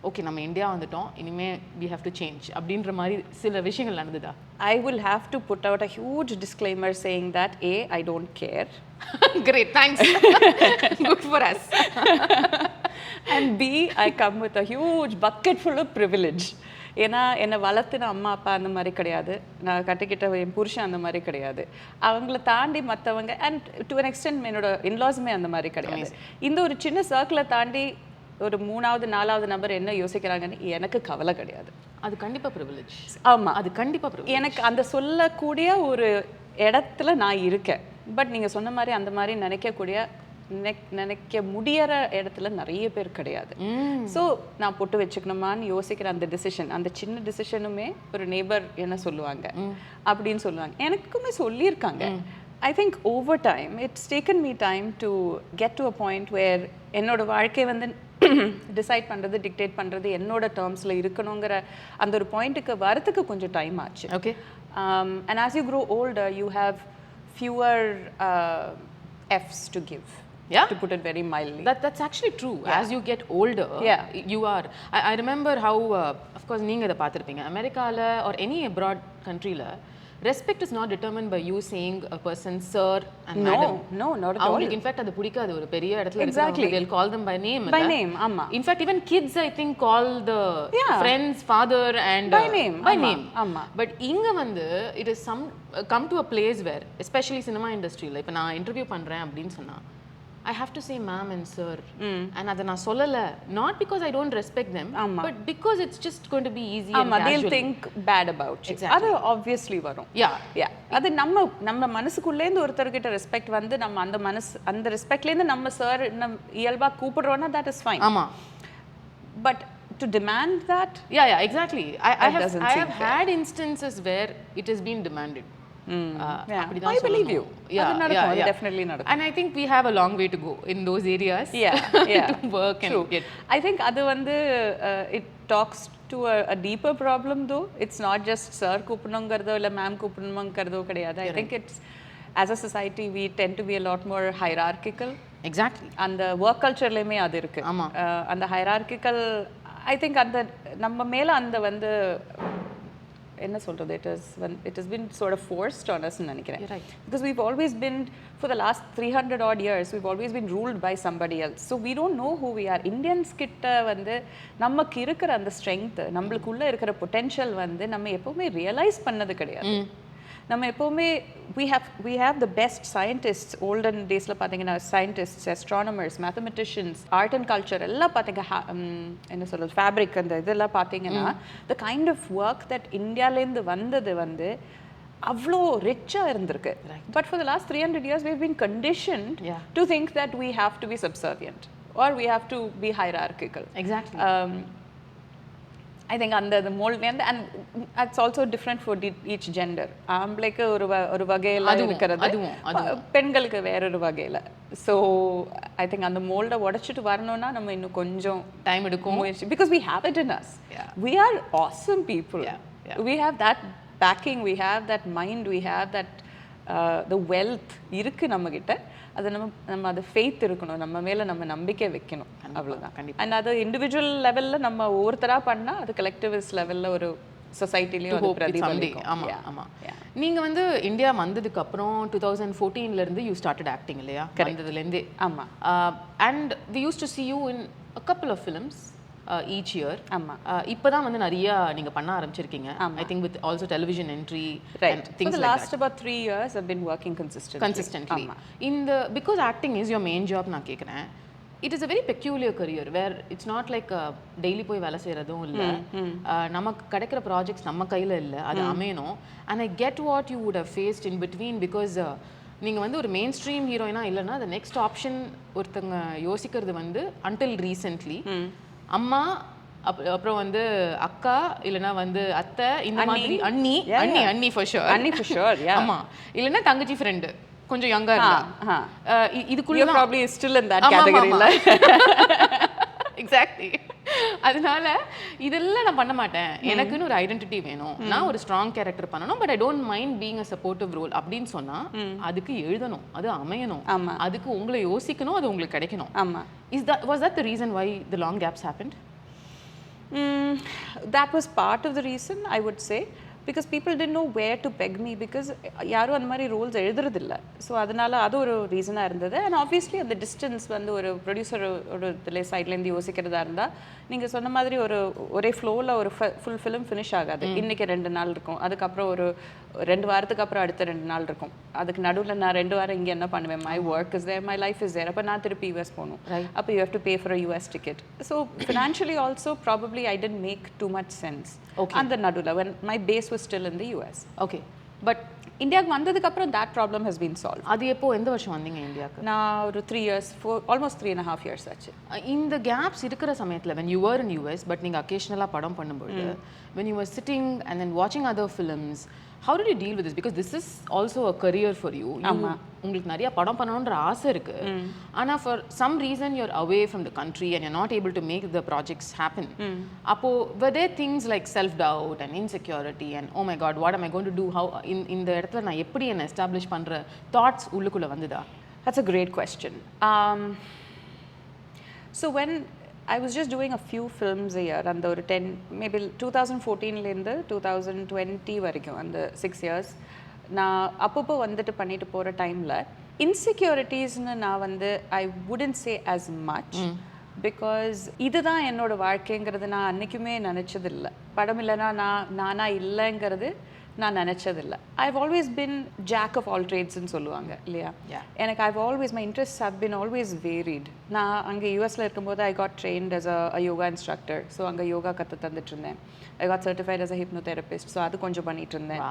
okay நம்ம இந்தியா வந்துட்டோம், இனிமே we have to change அப்படின்ற மாதிரி சில விஷயங்கள் நடந்ததா? I will have to put out a huge disclaimer saying that A, I don't care. Great, thanks. Good for us. And B, I come with a huge bucket full of privilege. ஏன்னா என்னை வளர்த்துன அம்மா அப்பா அந்த மாதிரி கிடையாது, நான் கட்டிக்கிட்ட என் புருஷன் அந்த மாதிரி கிடையாது, அவங்கள தாண்டி மற்றவங்க அண்ட் டு அன் எக்ஸ்டென்ட் என்னோட இன்லாஸுமே அந்த மாதிரி கிடையாது. இந்த ஒரு சின்ன சர்க்கிளை தாண்டி ஒரு 3வது 4வது நபர் என்ன யோசிக்கிறாங்கன்னு எனக்கு கவலை கிடையாது. அது கண்டிப்பாக ப்ரிவிலேஜ். ஆமாம், அது கண்டிப்பாக ப்ரிவிலேஜ். எனக்கு அந்த சொல்லக்கூடிய ஒரு இடத்துல நான் இருக்கேன். பட் நீங்கள் சொன்ன மாதிரி அந்த மாதிரி நினைக்க முடியற இடத்துல நிறைய பேர் கிடையாது. ஸோ நான் போட்டு வச்சுக்கணுமான்னு யோசிக்கிற அந்த டிசிஷன், அந்த சின்ன டிசிஷனுமே ஒரு நெய்பர் என்ன சொல்லுவாங்க அப்படின்னு சொல்லுவாங்க, எனக்குமே சொல்லியிருக்காங்க. I think over time it's taken me time to get to a point where என்னோட வாழ்க்கை வந்து டிசைட் பண்ணுறது, டிக்டேட் பண்ணுறது என்னோட டேர்ம்ஸில் இருக்கணுங்கிற அந்த ஒரு பாயிண்ட்டுக்கு வரத்துக்கு கொஞ்சம் டைம் ஆச்சு. Okay. And as you grow older you have fewer F's to give. Yeah, to put it very mildly. That's actually true. As you get older, you are. I remember how of course நீங்க இத பார்த்திருப்பீங்க அமெரிக்கால or any abroad countryல respect is not determined by you saying a person sir and madam. No, not at all. In fact அது பிடிக்காது ஒரு பெரிய இடத்துல இருக்கவங்க, they'll call them by name. ஆமா. In fact even kids I think call the friends father and by name. ஆமா. But இங்க வந்து it is come to a place where especially cinema industry ல இப்ப நான் இன்டர்வியூ பண்றேன் அப்படினு சொன்னா I have to say ma'am and sir. And adha na sollala not because I don't respect them, but because it's just going to be easy and casual. They'll think bad about you. Adu obviously varum. Yeah. Adu நம்ம மனசுக்குள்ளே இருந்து ஒருத்தர்கிட்ட respect வந்து நம்ம அந்த ரெஸ்பெக்ட்ல இருந்து நம்ம sir இயல்பா கூப்பிடுறோம்னா that is fine. ஆமா. But to demand that, yeah exactly. I have had instances where it has been demanded. I believe you. Definitely not. And I think we have a long way to go in those areas. To work and get. I think adu vandu talks to a deeper problem though. It's not just sir கூப்பிடணுங்கிறதோ இல்லை ma'am கூப்பிடணுங்கிறதோ கிடையாது. I think it's, as a society we tend to be a lot more hierarchical. Exactly. அந்த work கல்ச்சர்லேயுமே அது இருக்கு. அந்த hierarchical ஐ think அந்த நம்ம மேலே அந்த வந்து என்ன சொல்கிறது, it has been sort of forced on us ன்னு நினைக்கிறேன். Because we've always been, for the last 300 odd years, we've always been ruled by somebody else. So we don't know who we are. Indians கிட்ட வந்து நமக்கு இருக்கிற அந்த strength, நம்மளுக்குள்ள இருக்கிற potential வந்து நம்ம எப்பவுமே ரியலைஸ் பண்ணது கிடையாது. நம்ம எப்போவுமே we have the best scientists. olden daysல பார்த்தீங்கன்னா scientists, astronomers, mathematicians, art and culture எல்லாம் பார்த்தீங்க, என்ன சொல்கிறது, ஃபேப்ரிக் அந்த இதெல்லாம் பார்த்தீங்கன்னா the kind of work that இந்தியாவிலேருந்து வந்தது வந்து அவ்வளோ ரிச்சாக இருந்திருக்கு. But for the last 300 years we've been conditioned to think that we have to be subservient or we have to be hierarchical. Exactly. I think under the mold, and it's also different for each gender. ஆம்பளைக்கு ஒரு வகையில இருக்கிறது, பெண்களுக்கு வேற ஒரு வகையில. So I think அந்த மோல்டை உடைச்சிட்டு வரணும்னா நம்ம இன்னும் கொஞ்சம் டைம் எடுக்கும். Because we have it in us. We are awesome people. We have that backing, we have that mind, we have that the wealth இருக்கு நம்ம கிட்ட. அது நம்ம அது ஃபெய்த் இருக்கணும், நம்ம மேலே நம்ம நம்பிக்கை வைக்கணும், அவ்வளோதான். அண்ட் அது இண்டிவிஜுவல் லெவலில் நம்ம ஒவ்வொருத்தராக பண்ணால் அது கலெக்டிவிஸ்ட் லெவலில் ஒரு சொசைட்டிலையும் அது பிரதிபலிக்கும். ஆமாம் ஆமாம். நீங்கள் வந்து இந்தியா வந்ததுக்கு அப்புறம் 2014 யூ ஸ்டார்டட் ஆக்டிங் இல்லையா? வந்ததுலேருந்தே. ஆமாம். And we use to see you in a couple of films each year. ஆமாம். இப்போ தான் வந்து நிறைய நீங்கள் பண்ண ஆரம்பிச்சிருக்கீங்க. I think with also television entry and things like that. For the last about 3 years I've been working consistently. Because acting is your main job நான் கேட்குறேன். It is a very peculiar career where it's not like daily போய் வேலை செய்கிறதும் இல்லை, நமக்கு கிடைக்கிற projects நம்ம கையில் இல்லை, அது அமையணும். And I get what you would have faced in between because நீங்கள் வந்து ஒரு மெயின் ஸ்ட்ரீம் ஹீரோயினா இல்லைன்னா the next option ஒருத்தங்க யோசிக்கிறது வந்து until recently அம்மா, அப்புறம் வந்து அக்கா, இல்லைன்னா வந்து அத்தை, இந்த மாதிரி அண்ணி for sure. ஆமா, இல்லைன்னா தங்கச்சி ஃப்ரெண்டு கொஞ்சம் யங்கா இருந்தா, இதுக்குள்ள probably still in that category ல. எக்ஸாக்ட்லி. அதனால இதெல்லாம் நான் பண்ண மாட்டேன், எனக்குன்னு ஒரு ஐடென்டிட்டி வேணும், நான் ஒரு ஸ்ட்ராங் கேரக்டர் பண்ணணும், but I don't mind being a supportive role அப்படின்னு சொன்னா அதுக்கு எழுதணும், அது அமையணும், அதுக்கு உங்களை யோசிக்கணும், அது உங்களுக்கு கிடைக்கணும். ஆமா. Was that the reason why the long gaps happened? That was part of the reason, I would say, because people didn't know where to peg me because யாரும் அந்த மாதிரி ரோல்ஸ் எழுதுறதில்ல. ஸோ அதனால அது ஒரு ரீசனாக இருந்தது. அண்ட் ஆப்வியஸ்லி அந்த distance வந்து ஒரு ப்ரொடியூசர் ஒரு இதில் சைட்லேருந்து யோசிக்கிறதா இருந்தால் நீங்கள் சொன்ன மாதிரி ஒரே ஃப்ளோவில் ஒரு ஃபுல் ஃபிலிம் ஃபினிஷ் ஆகாது. இன்றைக்கி 2 நாள் இருக்கும், அதுக்கப்புறம் ஒரு 2 வாரத்துக்கு அப்புறம் அடுத்த 2 நாள் இருக்கும், அதுக்கு நடுவில் நான் 2 வாரம் இங்கே என்ன பண்ணுவேன், my work is there, my life is there. அப்போ நான் திருப்பி யூஎஸ் போகணும், அப்போ you have to pay for a US ticket. So financially also probably I tend make too much sense அந்த நடுவில் when my base was still in the US. Okay, but இந்தியாவுக்கு வந்ததுக்கு அப்புறம் that problem has been solved. அது எப்போ, எந்த வருஷம் வந்தீங்க இந்தியாவுக்கு? நான் ஒரு 3 years, almost 3.5 years ஆச்சு. இந்த கேப்ஸ் இருக்கிற சமயத்தில் when you were in US but நீங்கள் அக்கேஷனலாக படம் பண்ணும்போது when you were sitting and then watching other films, how did you deal with this? Because this is also a career for you. உங்களுக்கு நிறைய படம் பண்ணணுன்ற ஆசை இருக்கு, ஆனா for some reason you're away from the country and you're not able to make the projects happen. அப்போ were there things like self doubt and insecurity and oh my god what am I going to do, how இந்த இடத்துல நான் எப்படி என்ன establish பண்ற thoughts உள்ளுக்குள்ள வந்ததா? That's a great question. So when I was just doing a few films a year, and ஒரு 10 maybe 2014லேருந்து 2020 வரைக்கும் அந்த 6 years நான் அப்பப்போ வந்துட்டு பண்ணிட்டு போகிற டைமில் இன்செக்யூரிட்டிஸ்னு நான் வந்து ஐ wouldn't say as much because இதுதான் என்னோட வாழ்க்கைங்கிறது நான் அன்றைக்குமே நினச்சதில்லை. படம் இல்லைன்னா நானா இல்லைங்கிறது நான் நினச்சதில்லை. I've always been jack of all ட்ரேட்ஸ்ன்னு சொல்லுவாங்க இல்லையா? எனக்கு I've always my interest have been always varied. நான் அங்கே யூஎஸில் இருக்கும்போது I got trained as a yoga instructor. So அங்கே யோகா கற்று தந்துட்டு இருந்தேன். I got certified as a hypnotherapist. So அது கொஞ்சம் பண்ணிட்டு இருந்தேன்.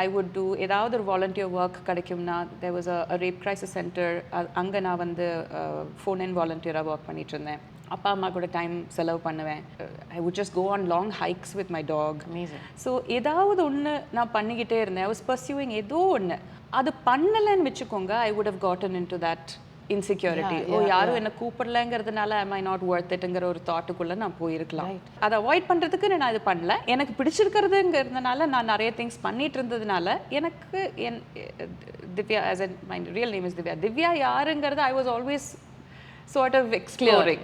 ஐ வுட் டூ ஏதாவது ஒரு வாலண்டியர் ஒர்க் கிடைக்கும்னா, there was a rape crisis center, அங்கே நான் வந்து ஃபோன் இன் வாலண்டியராக ஒர்க் பண்ணிட்டு இருந்தேன். அப்பா அம்மா கூட டைம் செலவு பண்ணுவேன். I would just go on long hikes with my dog. So ஏதாவது ஒன்று நான் பண்ணிக்கிட்டே இருந்தேன். ஐ வாஸ் பர்சியூவிங் ஏதோ ஒன்று. அது பண்ணலைன்னு வச்சுக்கோங்க, I would have gotten into that insecurity யாரும் என்ன கூப்பிடலங்கிறதுனால am I not worth itங்கிற ஒரு தாட்டுக்குள்ள நான் போயிருக்கலாம். அதை அவாய்ட் பண்றதுக்கு நான் இது பண்ணல. எனக்கு பிடிச்சிருக்கிறதுங்கிறதுனால நான் நிறைய திங்ஸ் பண்ணிட்டு இருந்ததுனால எனக்கு Divya as in my real name is Divya யாருங்கிறது I was always sort of exploring.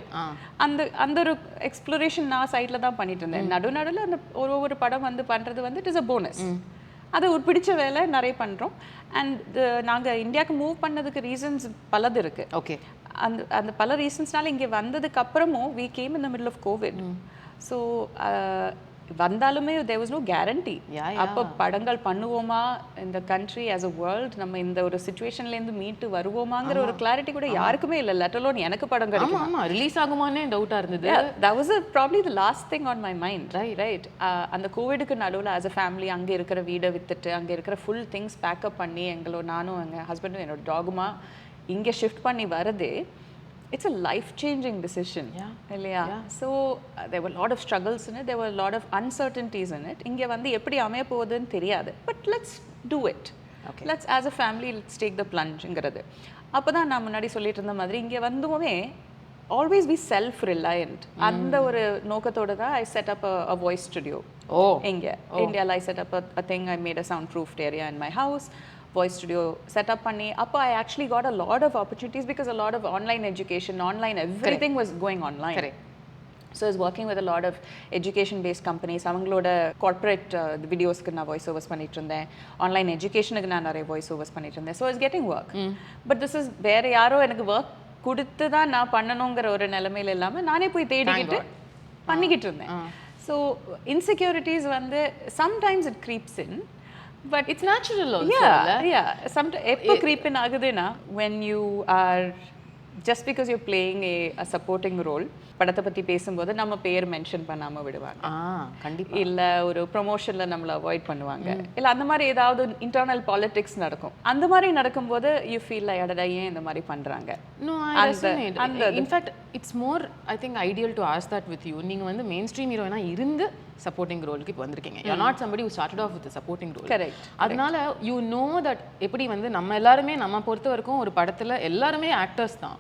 அந்த ஒரு எக்ஸ்ப்ளோரேஷன் நான் சைட்ல தான் பண்ணிட்டு இருந்தேன். நடுவில் அந்த ஒரு படம் வந்து பண்றது வந்து இட் இஸ் அ போனஸ். அது ஒரு பிடிச்ச வேலை நிறைய பண்ணுறோம். அண்ட் நாங்கள் இந்தியாவுக்கு மூவ் பண்ணதுக்கு ரீசன்ஸ் பலது இருக்குது. ஓகே. அந்த பல ரீசன்ஸ்னால இங்கே வந்ததுக்கு அப்புறமும் we came in the middle of COVID. So வந்தாலுமே there was no guarantee. அப்போ படங்கள் பண்ணுவோமா இந்த கண்ட்ரி ஆஸ் அ வேர்ல்ட் நம்ம இந்த ஒரு சுச்சுவேஷன்லேருந்து மீட்டு வருவோமாங்கிற ஒரு கிளாரிட்டி கூட யாருக்குமே இல்லை. லெட் அலோன் எனக்கு படம் கிடைக்கும். ஆமாம், ரிலீஸ் ஆகுமானே டவுட்டாக இருந்தது. that was probably the last thing on my mind. Right. அந்த கோவிடுக்கு நடுவில் ஆஸ் அ ஃபேமிலி அங்கே இருக்கிற வீடை வித்துட்டு அங்கே இருக்கிற ஃபுல் திங்ஸ் பேக்கப் பண்ணி நானும் எங்கள் ஹஸ்பண்டும் என்னோட டாகுமா இங்கே ஷிஃப்ட் பண்ணி வரதே it's a life-changing decision. Yeah. So there were a lot of struggles in it. There were a lot of uncertainties in it. இங்கே வந்து எப்படி அமைய போகுதுன்னு தெரியாது. But let's do it. Let's as a family let's take the plungeங்கிறது. அப்பதான் நான் முன்னாடி சொல்லிட்டு இருந்த மாதிரி இங்கே வந்துமே always be self-reliant. அந்த ஒரு நோக்கத்தோட தான் I set up a voice studio. India I set up a thing. I made a soundproofed area in my house. Voice studio set up பண்ணி அப்போ I actually got a lot of opportunities because a lot of online education, online everything was going online. So I was working with a lot of education based companies. அவங்களோட corporate videosக்கு நான் voice overs பண்ணிட்டு இருந்தேன். Online எஜுகேஷனுக்கு நான் நிறைய voice overs பண்ணிட்டு இருந்தேன். So I was getting work. But this is வேற யாரோ எனக்கு work கொடுத்து தான் நான் பண்ணணுங்கிற ஒரு நிலைமையில இல்லாமல் நானே போய் தேடிக்கிட்டு பண்ணிக்கிட்டு இருந்தேன். So insecurities வந்து sometimes it creeps in. But it's natural also. Yeah. Sometimes எப்போ creep in ஆகுதுன்னா when you are just because you're playing a supporting role படத்தை பத்தி பேசும்போது நம்ம பேர் மென்ஷன் பண்ணாம விடுவாங்க. கண்டிப்பா. இல்ல ஒரு ப்ரொமோஷன்ல நம்மள அவாய்ட் பண்ணுவாங்க. இல்ல அந்த மாதிரி ஏதாவது இன்டர்னல் பாலிடிக்ஸ் நடக்கும். அந்த மாதிரி நடக்கும்போது you feel like அடடா ஏன் இந்த மாதிரி பண்றாங்க. No, I resonate. In fact it's more I think ideal to ask that with you. நீங்க வந்து மெயின் ஸ்ட்ரீம் ஹீரோயினா இருந்து சப்போர்ட்டிங் ரோலுக்கு இப்போ வந்திருக்கீங்க. you're not somebody who started off with a supporting role. Correct. அதனால you know that எப்படி வந்து நம்ம எல்லாருமே நம்ம பொறுத்த வரைக்கும் ஒரு படத்துல எல்லாருமே ஆக்டர்ஸ் தான்.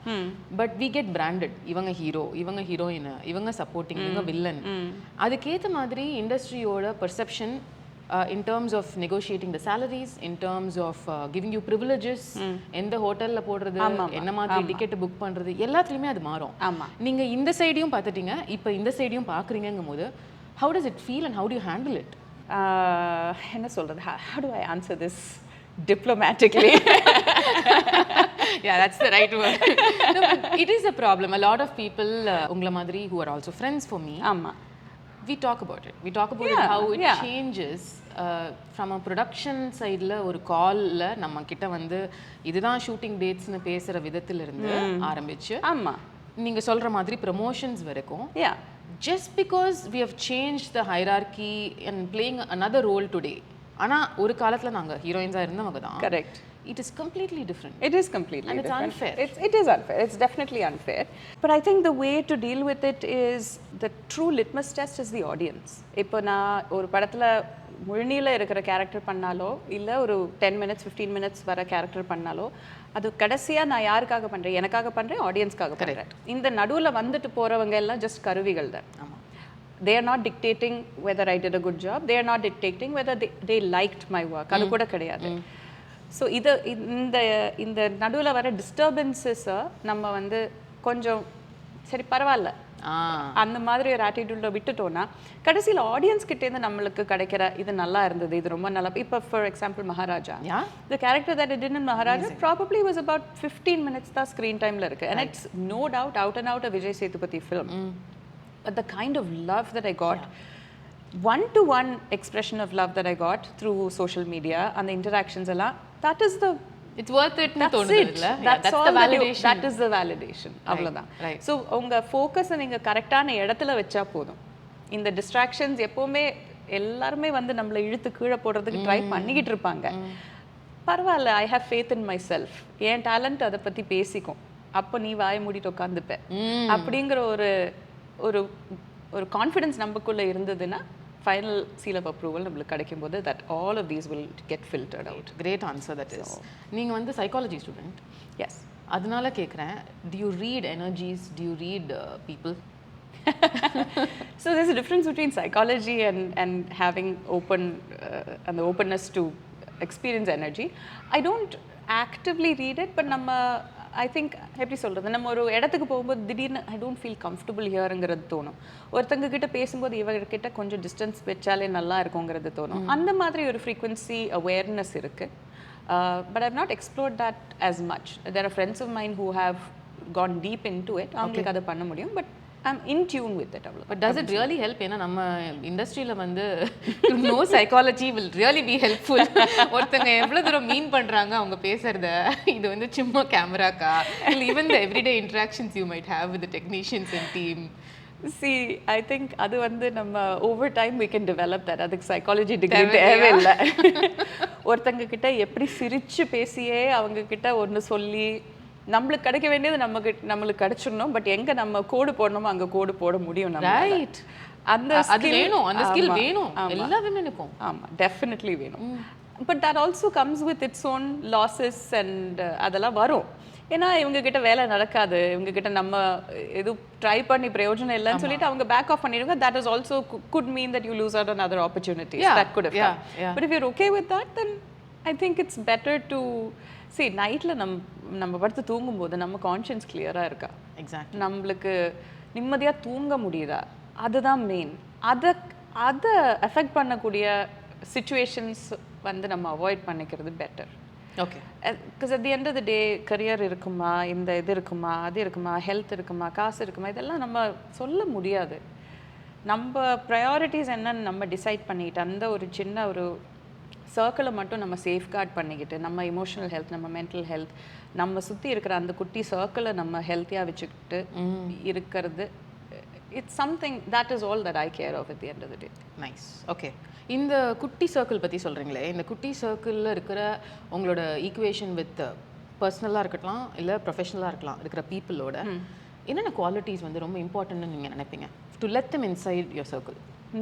But we get branded. இவங்க ஹீரோ, இவங்க ஹீரோயின், இவங்க சப்போர்ட்டிங், இவங்க வில்லன். அதுக்கேற்ற மாதிரி இண்டஸ்ட்ரியோட perception in terms of negotiating the salaries, in terms of giving you privileges, எந்த ஹோட்டல்ல போடுறது, என்ன மாதிரி டிக்கெட் புக் பண்றது, எல்லாத்துலயுமே அது மாறும். நீங்க இந்த சைடையும் பார்த்துட்டீங்க, இப்போ இந்த சைடையும் பார்க்குறீங்கும்போது how does it feel and how do you handle it? என்ன சொல்றது, how do I answer this diplomatically? Yeah, that's the right word. No, it is a problem. A lot of people ungla madri who are also friends for me, we talk about it. We talk about it, how it changes from a production side la ஒரு கால்ல நம்ம கிட்ட வந்து இதுதான் shooting டேட்ஸ்னு பேசுற விதத்துல இருந்து ஆரம்பிச்சு நீங்க சொல்ற மாதிரி ப்ரமோஷன்ஸ் வரைக்கும் just because we have changed the hierarchy and playing another role today. ஆனா ஒரு காலத்துல நாங்க ஹீரோயின்ஸா இருந்தவங்க தான். Correct. It is completely different. It is completely and different. It's unfair. It is unfair. It's definitely unfair. But I think the way to deal with it is the true litmus test is the audience. இப்போ நான் ஒரு படத்துல முழுநீள இருக்கிற character பண்ணாலோ இல்ல ஒரு 10 minutes 15 minutes வர character பண்ணாலோ அது கடைசியா நான் யாருக்காக பண்றேன், எனக்காக பண்றேன், ஆடியன்ஸ்க்காக பண்றேன். இந்த நடுவுல வந்துட்டு போறவங்க எல்லாம் ஜஸ்ட் கருவிகள் தான். They are not dictating whether I did a good job. They are not dictating whether they liked my work. அது கூட கிடையாது. ஸோ இந்த நடுவில் வர டிஸ்டர்பன்சஸை நம்ம வந்து கொஞ்சம் சரி பரவாயில்ல அந்த மாதிரி ஒரு ஆட்டிடியூட்ல விட்டுட்டோம்னா கடைசியில் ஆடியன்ஸ் கிட்டேருந்து நம்மளுக்கு கிடைக்கிற இது நல்லா இருந்தது, இது ரொம்ப நல்லா. இப்போ for example Maharaja, the character that I did in Maharaja probably was about 15 minutes தான் ஸ்க்ரீன் டைம்ல இருக்கு. And it's no doubt out and out a Vijay Sethupathi film. But the kind of love that I got, one-to-one expression of love that I got through social media and the interactions alla, that is the it's worth it nu thonudilla. That's the validation. That is the validation. avladha. So unga focus neenga correct ana edathila vecha podum. இந்த distractions எப்பவுமே எல்லாரும் வந்து நம்மள இழுத்து கீழ போடுறதுக்கு try பண்ணிக்கிட்டு இருப்பாங்க. பரவாயில்ல, I have faith in myself. N talent அதை பத்தி பேசிக்கும். அப்போ நீ வாயை மூடிட்டு உட்காந்துப்ப அப்படிங்கிற ஒரு ஒரு கான்ஃபிடன்ஸ் நமக்குள்ள இருந்ததுன்னா final seal of approval நம்மளுக்கு கிடைக்கும்போது that all of these will get filtered out. Great answer that is. நீங்க வந்து psychology student. Yes. அதனால கேட்குறேன், do you read energies, do you read people? So there's a difference between psychology and having and the openness to experience energy. I don't actively read it, but I think எப்படி சொல்கிறது, நம்ம ஒரு இடத்துக்கு போகும்போது திடீர்னு I don't feel comfortable ஹியருங்கிறது தோணும். ஒருத்தங்க கிட்ட பேசும்போது இவர்கிட்ட கொஞ்சம் டிஸ்டன்ஸ் வச்சாலே நல்லா இருக்குங்கிறது தோணும். அந்த மாதிரி ஒரு ஃப்ரீக்வன்சி அவேர்னஸ் இருக்குது. But I've not explored that as much. There are friends of mine who have gone deep into it. அவங்களுக்கு அதை பண்ண முடியும். But I'm in tune with it. But does it really help? ஏன்னா நம்ம இண்டஸ்ட்ரியில் வந்து to know psychology will really be helpful. ஒருத்தங்க எவ்வளோ தூரம் மீன் பண்ணுறாங்க அவங்க பேசுகிறத, இது வந்து சும்மா கேமராக்கா, even the everyday interactions you might have with the technicians and team. See, I think அது வந்து நம்ம over time we can develop that. அதுக்கு psychology degree தேவையில்லை. ஒருத்தங்க கிட்ட எப்படி சிரிச்சு பேசியே அவங்க கிட்ட ஒன்று சொல்லி நம்மளுக்கு கிடைக்க வேண்டியது நம்மளுக்கு கிடைச்சிடணும். பட் எங்க நம்ம கோடு போடணுமோ அங்க கோடு போட முடியும் நம்ம. ரைட். அந்த ஸ்கில் வேணும் எல்லா விமனுக்கும். ஆமா, டெஃபினெட்லி வேணும். But that also comes with its own losses and அதெல்லாம் வரும். ஏன்னா இவங்க கிட்ட வேலை நடக்காது, இவங்க கிட்ட நம்ம எது ட்ரை பண்ணி பிரயோஜனம் இல்லைன்னு சொல்லிட்டு அவங்க பேக் ஆஃப் பண்ணிடுவாங்க. that is also could mean that you lose out on other opportunities that could have come. But if you're okay with that, then I think it's better to see நைட்ல நம்ம படுத்து தூங்கும்போது நம்ம conscience கிளியரா இருக்கா, exactly நம்மளுக்கு நிம்மதியா தூங்க முடியுதா, அதுதான் மெயின். அதை எஃபெக்ட் பண்ணக்கூடிய சிச்சுவேஷன்ஸ் வந்து நம்ம அவாய்ட் பண்ணிக்கிறது better. Okay. Because at the end of the day career இருக்குமா, இந்த இது இருக்குமா, அது இருக்குமா, ஹெல்த் இருக்குமா, காசு இருக்குமா, இதெல்லாம் நம்ம சொல்ல முடியாது. நம்ம ப்ரையாரிட்டிஸ் என்னன்னு நம்ம டிசைட் பண்ணிட்டு அந்த ஒரு சின்ன ஒரு சர்க்கிளை மட்டும் நம்ம சேஃப்கார்ட் பண்ணிக்கிட்டு நம்ம இமோஷனல் ஹெல்த், நம்ம மென்டல் ஹெல்த், நம்ம சுற்றி இருக்கிற அந்த குட்டி சர்க்கிளை நம்ம ஹெல்த்தியாக வச்சுக்கிட்டு இருக்கிறது, it's something that is all that I care of at the end of the day. Nice. Okay. இந்த குட்டி சர்க்கிள் பற்றி சொல்கிறீங்களே, இந்த குட்டி சர்க்கிளில் இருக்கிற உங்களோட ஈக்குவேஷன் வித் பர்சனலாக இருக்கட்டும் இல்லை ப்ரொஃபஷனலாக இருக்கலாம் இருக்கிற பீப்புளோட என்னென்ன குவாலிட்டிஸ் வந்து ரொம்ப இம்பார்ட்டன்ட்னு நீங்கள் நினைப்பீங்க to let them inside your circle?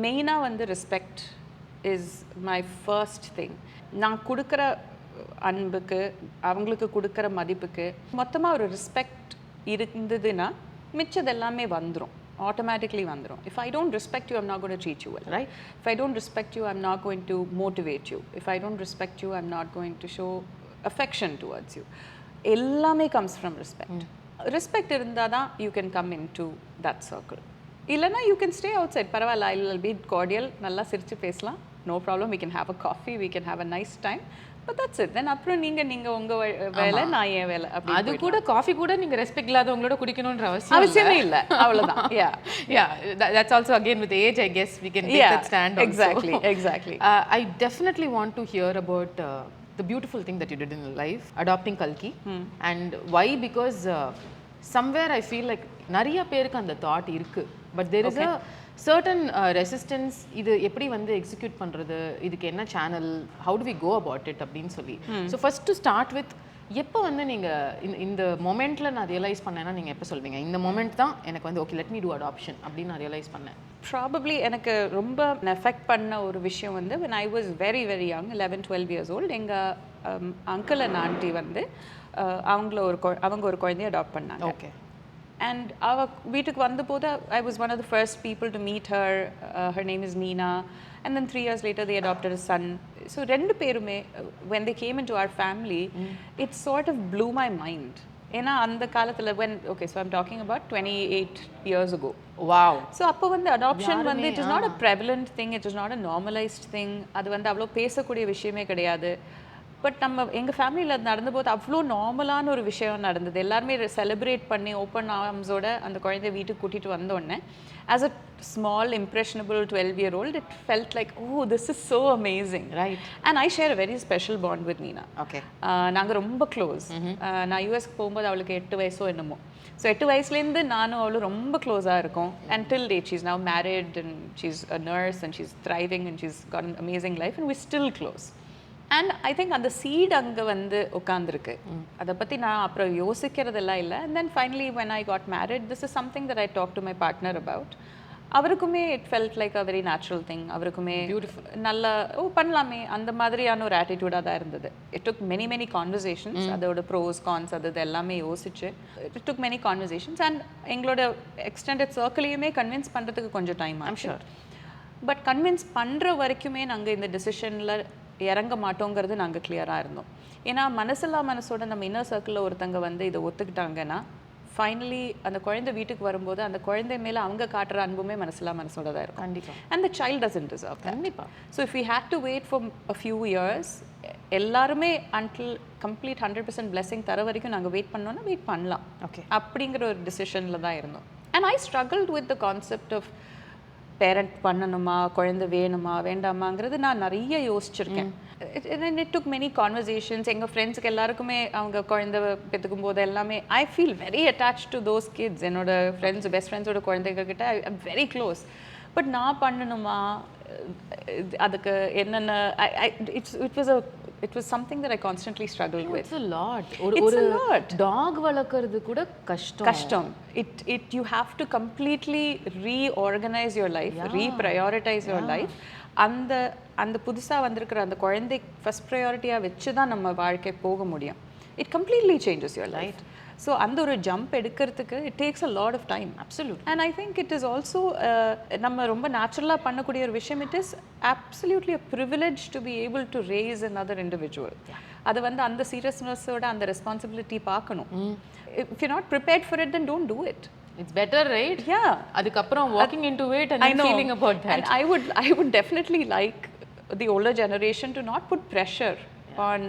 மெயினாக வந்து respect is my first thing. நான் கொடுக்குற அன்புக்கு, அவங்களுக்கு கொடுக்குற மதிப்புக்கு மொத்தமாக ஒரு ரெஸ்பெக்ட் இருந்ததுன்னா மிச்சது எல்லாமே வந்துடும், automatically vandrum. If I don't respect you, I'm not going to treat you well, right? If I don't respect you, I'm not going to motivate you. If I don't respect you, I'm not going to show affection towards you. Ellame comes from respect. Respect irundha da you can come into that circle. Illana you can stay outside. Paravalla, I'll be cordial, nalla sirichu pesalam, no problem, we can have a coffee, we can have a nice time. But that's it. Then அப்புறம் நீங்க உங்க வேலை, நான் ஏன் வேலை அப்படி. அது கூட காஃபி கூட நீங்க ரெஸ்பெக்ட் இல்லாதவங்களோட குடிக்கணும்ன்ற அவசியமே இல்ல, அவ்வளவுதான். Yeah, that's also again with age, I guess we can take that stand also. Exactly. I definitely want to hear about the beautiful thing that you did in your life, adopting Kalki. And why? Because somewhere I feel like நிறைய பேருக்கு அந்த thought இருக்கு, but there is a certain resistance. இது எப்படி வந்து execute பண்றது, இதுக்கு என்ன channel, how do we go about it அப்படின்னு சொல்லி. So first to start with, எப்போ வந்து நீங்கள் இந்த மொமெண்ட்டில் நான் ரியலைஸ் பண்ணேன்னா நீங்கள் எப்போ சொல்வீங்க இந்த மொமெண்ட் தான் எனக்கு வந்து okay let me do adoption அப்படின்னு நான் ரியலைஸ் பண்ணேன்? ப்ராபப்ளி எனக்கு ரொம்ப எஃபெக்ட் பண்ண ஒரு விஷயம் வந்து when I was very very young, 11-12 years old, எங்கள் அங்கிள் அண்ட் ஆண்டி வந்து அவங்க ஒரு குழந்தைய அடாப்ட் பண்ணாங்க. ஓகே. And our வீட்டுக்கு வந்தபோது I was one of the first people to meet her. Her name is Meena. And then 3 years later they adopted a son. So rendu perume when they came into our family, it sort of blew my mind. ஏன்னா அந்த காலத்தில் so I'm talking about 28 years ago. Wow. So அப்போ வந்து adoption வந்து it is not a prevalent thing, it is not a normalized thing. அது வந்து அவ்வளோ பேசக்கூடிய விஷயமே கிடையாது. பட் நம்ம எங்கள் ஃபேமிலியில் நடந்தபோது அவ்வளோ நார்மலான ஒரு விஷயம் நடந்தது. எல்லாருமே செலிப்ரேட் பண்ணி ஓப்பன் ஆர்ம்ஸோட அந்த குழந்தைய வீட்டுக்கு கூட்டிகிட்டு வந்தோடனே as a small impressionable 12-year-old it felt like oh this is so amazing, right? And I share a very special bond with Meena. Okay. நாங்கள் ரொம்ப க்ளோஸ். நான் யூஎஸ்க்கு போகும்போது அவளுக்கு 8 வயசோ என்னமோ. ஸோ 8 வயசுலேருந்து நானும் அவளும் ரொம்ப க்ளோஸாக இருக்கோம். And till date she's now married and she's a nurse and she's thriving and she's got an amazing life and we're still close. And I think அந்த சீட் அங்கே வந்து உட்காந்துருக்கு. அதை பற்றி நான் அப்புறம் யோசிக்கிறதெல்லாம் இல்லை. And then finally when I got married, this is something that I talk to my partner about. அவருக்குமே it felt like a very natural thing. அவருக்குமே நல்ல பண்ணலாமே அந்த மாதிரியான ஒரு ஆட்டிடியூடாக தான் இருந்தது. இட் டுக் மெனி கான்வர்சேஷன்ஸ், அதோட ப்ரோஸ் கான்ஸ் அது எல்லாமே யோசிச்சு it took many conversations. And எங்களோட எக்ஸ்டெண்டட் சர்க்கிளையுமே கன்வின்ஸ் பண்ணுறதுக்கு கொஞ்சம் டைம் ஆச்சு. பட் கன்வின்ஸ் பண்ணுற வரைக்குமே நாங்கள் இந்த டிசிஷனில் இறங்க மாட்டோங்கிறது நாங்கள் கிளியராக இருந்தோம். ஏன்னா மனசோட நம்ம இன்னர் சர்க்கிளில் ஒருத்தங்க வந்து இதை ஒத்துக்கிட்டாங்கன்னா ஃபைனலி அந்த குழந்தை வீட்டுக்கு வரும்போது அந்த குழந்தை மேலே அவங்க காட்டுற அன்புமே மனசோட தான் இருக்கும். கண்டிப்பாக. And the child doesn't deserve. கண்டிப்பாக. So if we had to wait for a few years, எல்லாருமே அன்டில் கம்ப்ளீட் 100% பிளெஸிங் தர வரைக்கும் நாங்கள் வெயிட் பண்ணோன்னா வெயிட் பண்ணலாம். ஓகே. அப்படிங்கிற ஒரு டிசிஷனில் தான் இருந்தோம். And I struggled with the concept of parent பண்ணணுமா, குழந்தை வேணுமா வேண்டாமாங்கிறது நான் நிறைய யோசிச்சிருக்கேன். It took many conversations. எங்கள் ஃப்ரெண்ட்ஸுக்கு எல்லாருக்குமே அவங்க குழந்தை பெற்றுக்கும் போது எல்லாமே I feel very attach to those kids. என்னோட ஃப்ரெண்ட்ஸ், பெஸ்ட் ஃப்ரெண்ட்ஸோட குழந்தைகிட்ட I am very close. But நான் பண்ணணுமா, அதுக்கு என்னென்ன it was something that I constantly struggled with. It's a lot. ஒரு டாக் வளர்க்கிறது கூட கஷ்டம். You have to completely reorganize your life, reprioritize your life. அந்த புதுசா வந்திருக்கிற அந்த குழந்தை ஃபர்ஸ்ட் ப்ரையாரிட்டியா வச்சு தான் நம்ம வாழ்க்கை போக முடியும். It completely changes your life. So அந்த ஒரு ஜம்ப் எடுக்கிறதுக்கு it takes a lot of time. Absolutely. And I think it is also நம்ம ரொம்ப நேச்சுரலா பண்ணக்கூடிய ஒரு விஷயம். It is absolutely a privilege to be able to raise another individual. அது வந்து அந்த சீரியஸ்னஸோட அந்த ரெஸ்பான்சிபிலிட்டி பார்க்கணும். If you're not prepared for it, then don't do it. It's better, right? Yeah. அதுக்கப்புறம் walking into it and feeling about that. And I would definitely like the older generation to not put pressure on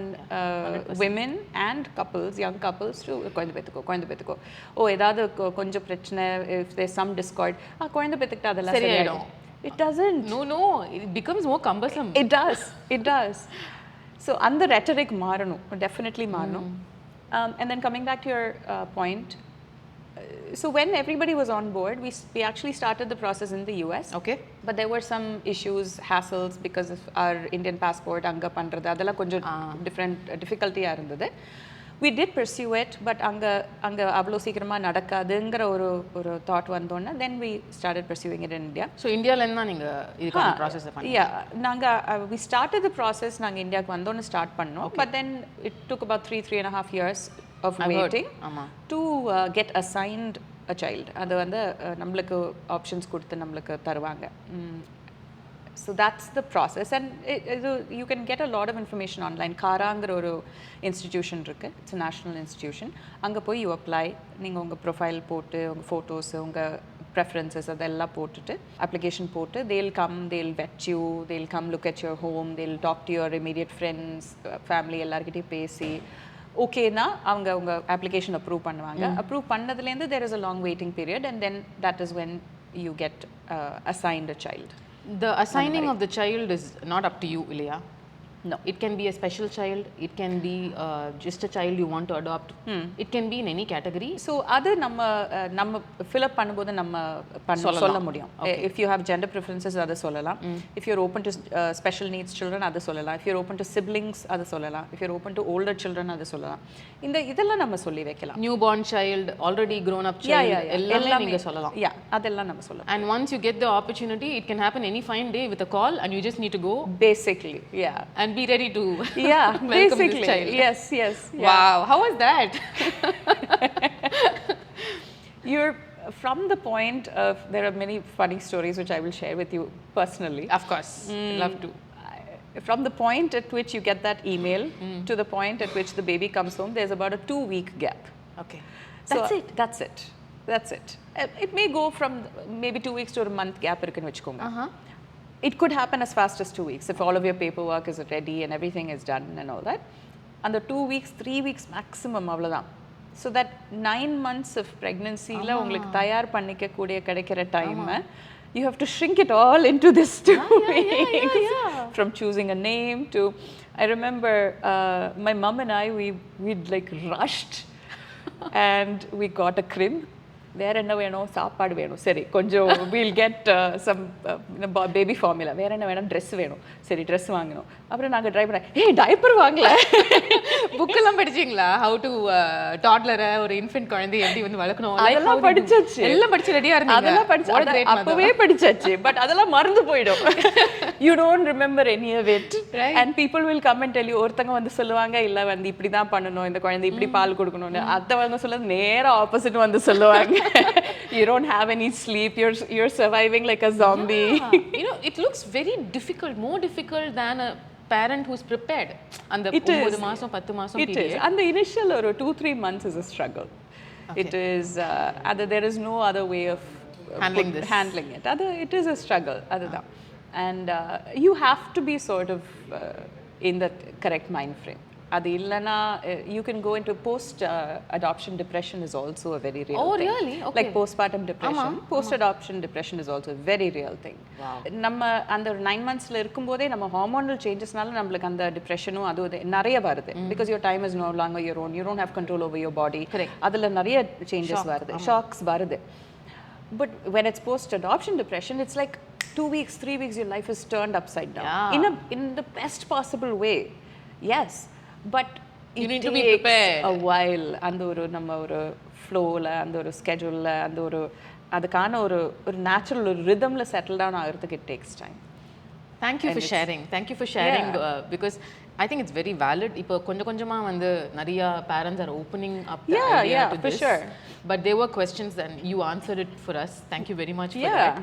women and couples, young couples to குழந்தை பெத்துக்கோ. ஏதாவது கொஞ்சம் பிரச்சனை, if there's some discord, குழந்தை பெத்துக்கிட்டா அதெல்லாம் சரியாயிடும். It doesn't. No, it becomes more cumbersome. It does. So அந்த rhetoric மாறணும், definitely மாறணும். And then coming back to your point, so when everybody was on board, we actually started the process in the US. Okay. But there were some issues, hassles because of our Indian passport anga pandrathu adella konjam different difficulty ah irundhathu. We did pursue it, but anga avlo seekirama nadakadungra oru thought vandona, then we started pursuing it in India. So India la enna neenga idukana process panninga? Yeah, nanga we started the process, nanga India ku vandona start pannom. Okay. But then it took about 3.5 years of waiting to get assigned a child. அது வந்து நம்மளுக்கு options கொடுத்து நம்மளுக்கு தருவாங்க. So that's the process, and you can get a lot of information online. காராங்கிற ஒரு institution இருக்கு. It's a national institution. அங்க போய் you apply, நீங்க உங்க ப்ரொஃபைல் போட்டு உங்க ஃபோட்டோஸ் உங்க preferences அதெல்லாம் போட்டுட்டு application போட்டு they'll vet you, they'll come look at your home, they'll talk to your immediate friends, family எல்லார்கிட்டயும் பேசி ஓகேனா அவங்க உங்க அப்ளிகேஷன் அப்ரூவ் பண்ணுவாங்க. அப்ரூவ் பண்ணதுலேருந்து there is a long waiting period, and then that is when you get assigned a child. The assigning of the child is not up to you, Ilya. No. It can be a special child, it can be just a child you want to adopt. It can be in any category. So அது நம்ம fill up பண்ணும்போது நம்ம சொல்ல முடியும். If you have gender preferences அதை சொல்லலாம். If you're open to special needs children அதை சொல்லலாம். If you're open to siblings அதை சொல்லலாம். If you're open to older children அதை சொல்லலாம். இதெல்லாம் நம்ம சொல்லி வைக்கலாம். Newborn child, already grown up child, எல்லாமே நீங்க சொல்லலாம். Yeah, அதெல்லாம் நம்ம சொல்லலாம். And once you get the opportunity, it can happen any fine day with a call, and you just need to go. Basically, yeah. And be ready to welcome basically this child. yes yeah. Wow, how was that? You're from the point of, there are many funny stories which I will share with you personally. Of course, love to. From the point at which you get that email to the point at which the baby comes home, there's about a 2-week gap. Okay, that's it. It may go from maybe 2 weeks to a month gap irukku vechukonga. It could happen as fast as 2 weeks if all of your paperwork is ready and everything is done and all that. And the 2 weeks, 3 weeks maximum avladhaan. So that 9 months of pregnancy la ungalku tayar pannikka koodiya kedaikira time, you have to shrink it all into this 2 weeks. From choosing a name to, I remember my mom and I, we'd like rushed and we got a crib. வேற என்ன வேணும், சாப்பாடு வேணும், சரி கொஞ்சம் we'll get some baby formula, வேற என்ன வேணும், ட்ரெஸ் வேணும், சரி ட்ரெஸ் வாங்கணும். அப்புறம் நாங்கள் ட்ரை பண்ண டைப்பர் வாங்கல. புக்கெல்லாம் படிச்சீங்களா? ஹவு டு டாட்லரை ஒரு இன்ஃபென்ட் குழந்தை எப்படி வந்து வளர்க்கணும், அதெல்லாம் படிச்சாச்சு, எல்லாம் படிச்சு ரெடியா இருந்தீங்க. அதெல்லாம் படிச்சு அப்பவே படிச்சாச்சு. பட் அதெல்லாம் மறந்து போயிடும். You don't remember any of it. And people will come and tell you. ஒருத்தங்க வந்து சொல்லுவாங்க இல்ல வந்து இப்படிதான் பண்ணணும், இந்த குழந்தை இப்படி பால் கொடுக்கணும்னு. அத்தவங்க சொல்ல நேரா ஆப்போசிட் வந்து சொல்லுவாங்க. You don't have any sleep, you're surviving like a zombie. You know, it looks very difficult, more difficult than a parent who's prepared. And the 9 மாசம் 10 மாசம் period. It is. And the initial 2-3 months is a struggle. Okay. It is there is no other way of handling it. It is a struggle. And you have to be sort of in the correct mind frame. அது இல்லனா you can go into post adoption depression is also a very real thing. Oh really? Okay. Like postpartum depression, post adoption depression is also a very real thing. Wow. நம்ம அந்த 9 monthsல இருக்கும்போதே நம்ம hormonal சேஞ்சஸ்னால நமக்கு அந்த டிப்ரெஷனும் அது நிறைய வருது. Because your time is no longer your own, you don't have control over your body. அதுல நிறைய changes வருது, shocks வருது. But when it's post adoption depression, it's like 2 weeks, 3 weeks your life is turned upside down. In the best possible way. Yes. But you need to be prepared a while. அந்த ஒரு நம்ம ஒரு ஃப்ளோல, அந்த ஒரு ஸ்கெட்யூல்ல, அந்த ஒரு அதுக்கான ஒரு நேச்சுரல் ஒரு ரிதம்ல செட்டில் டவுன் ஆகிறதுக்கு it takes time. Thank you for sharing. Thank you for sharing because I think it's very valid. இப்போ கொஞ்சமா வந்து நிறைய parents are opening up the idea to this. Sure. But there were questions and you answered it for us. Thank you very much for that.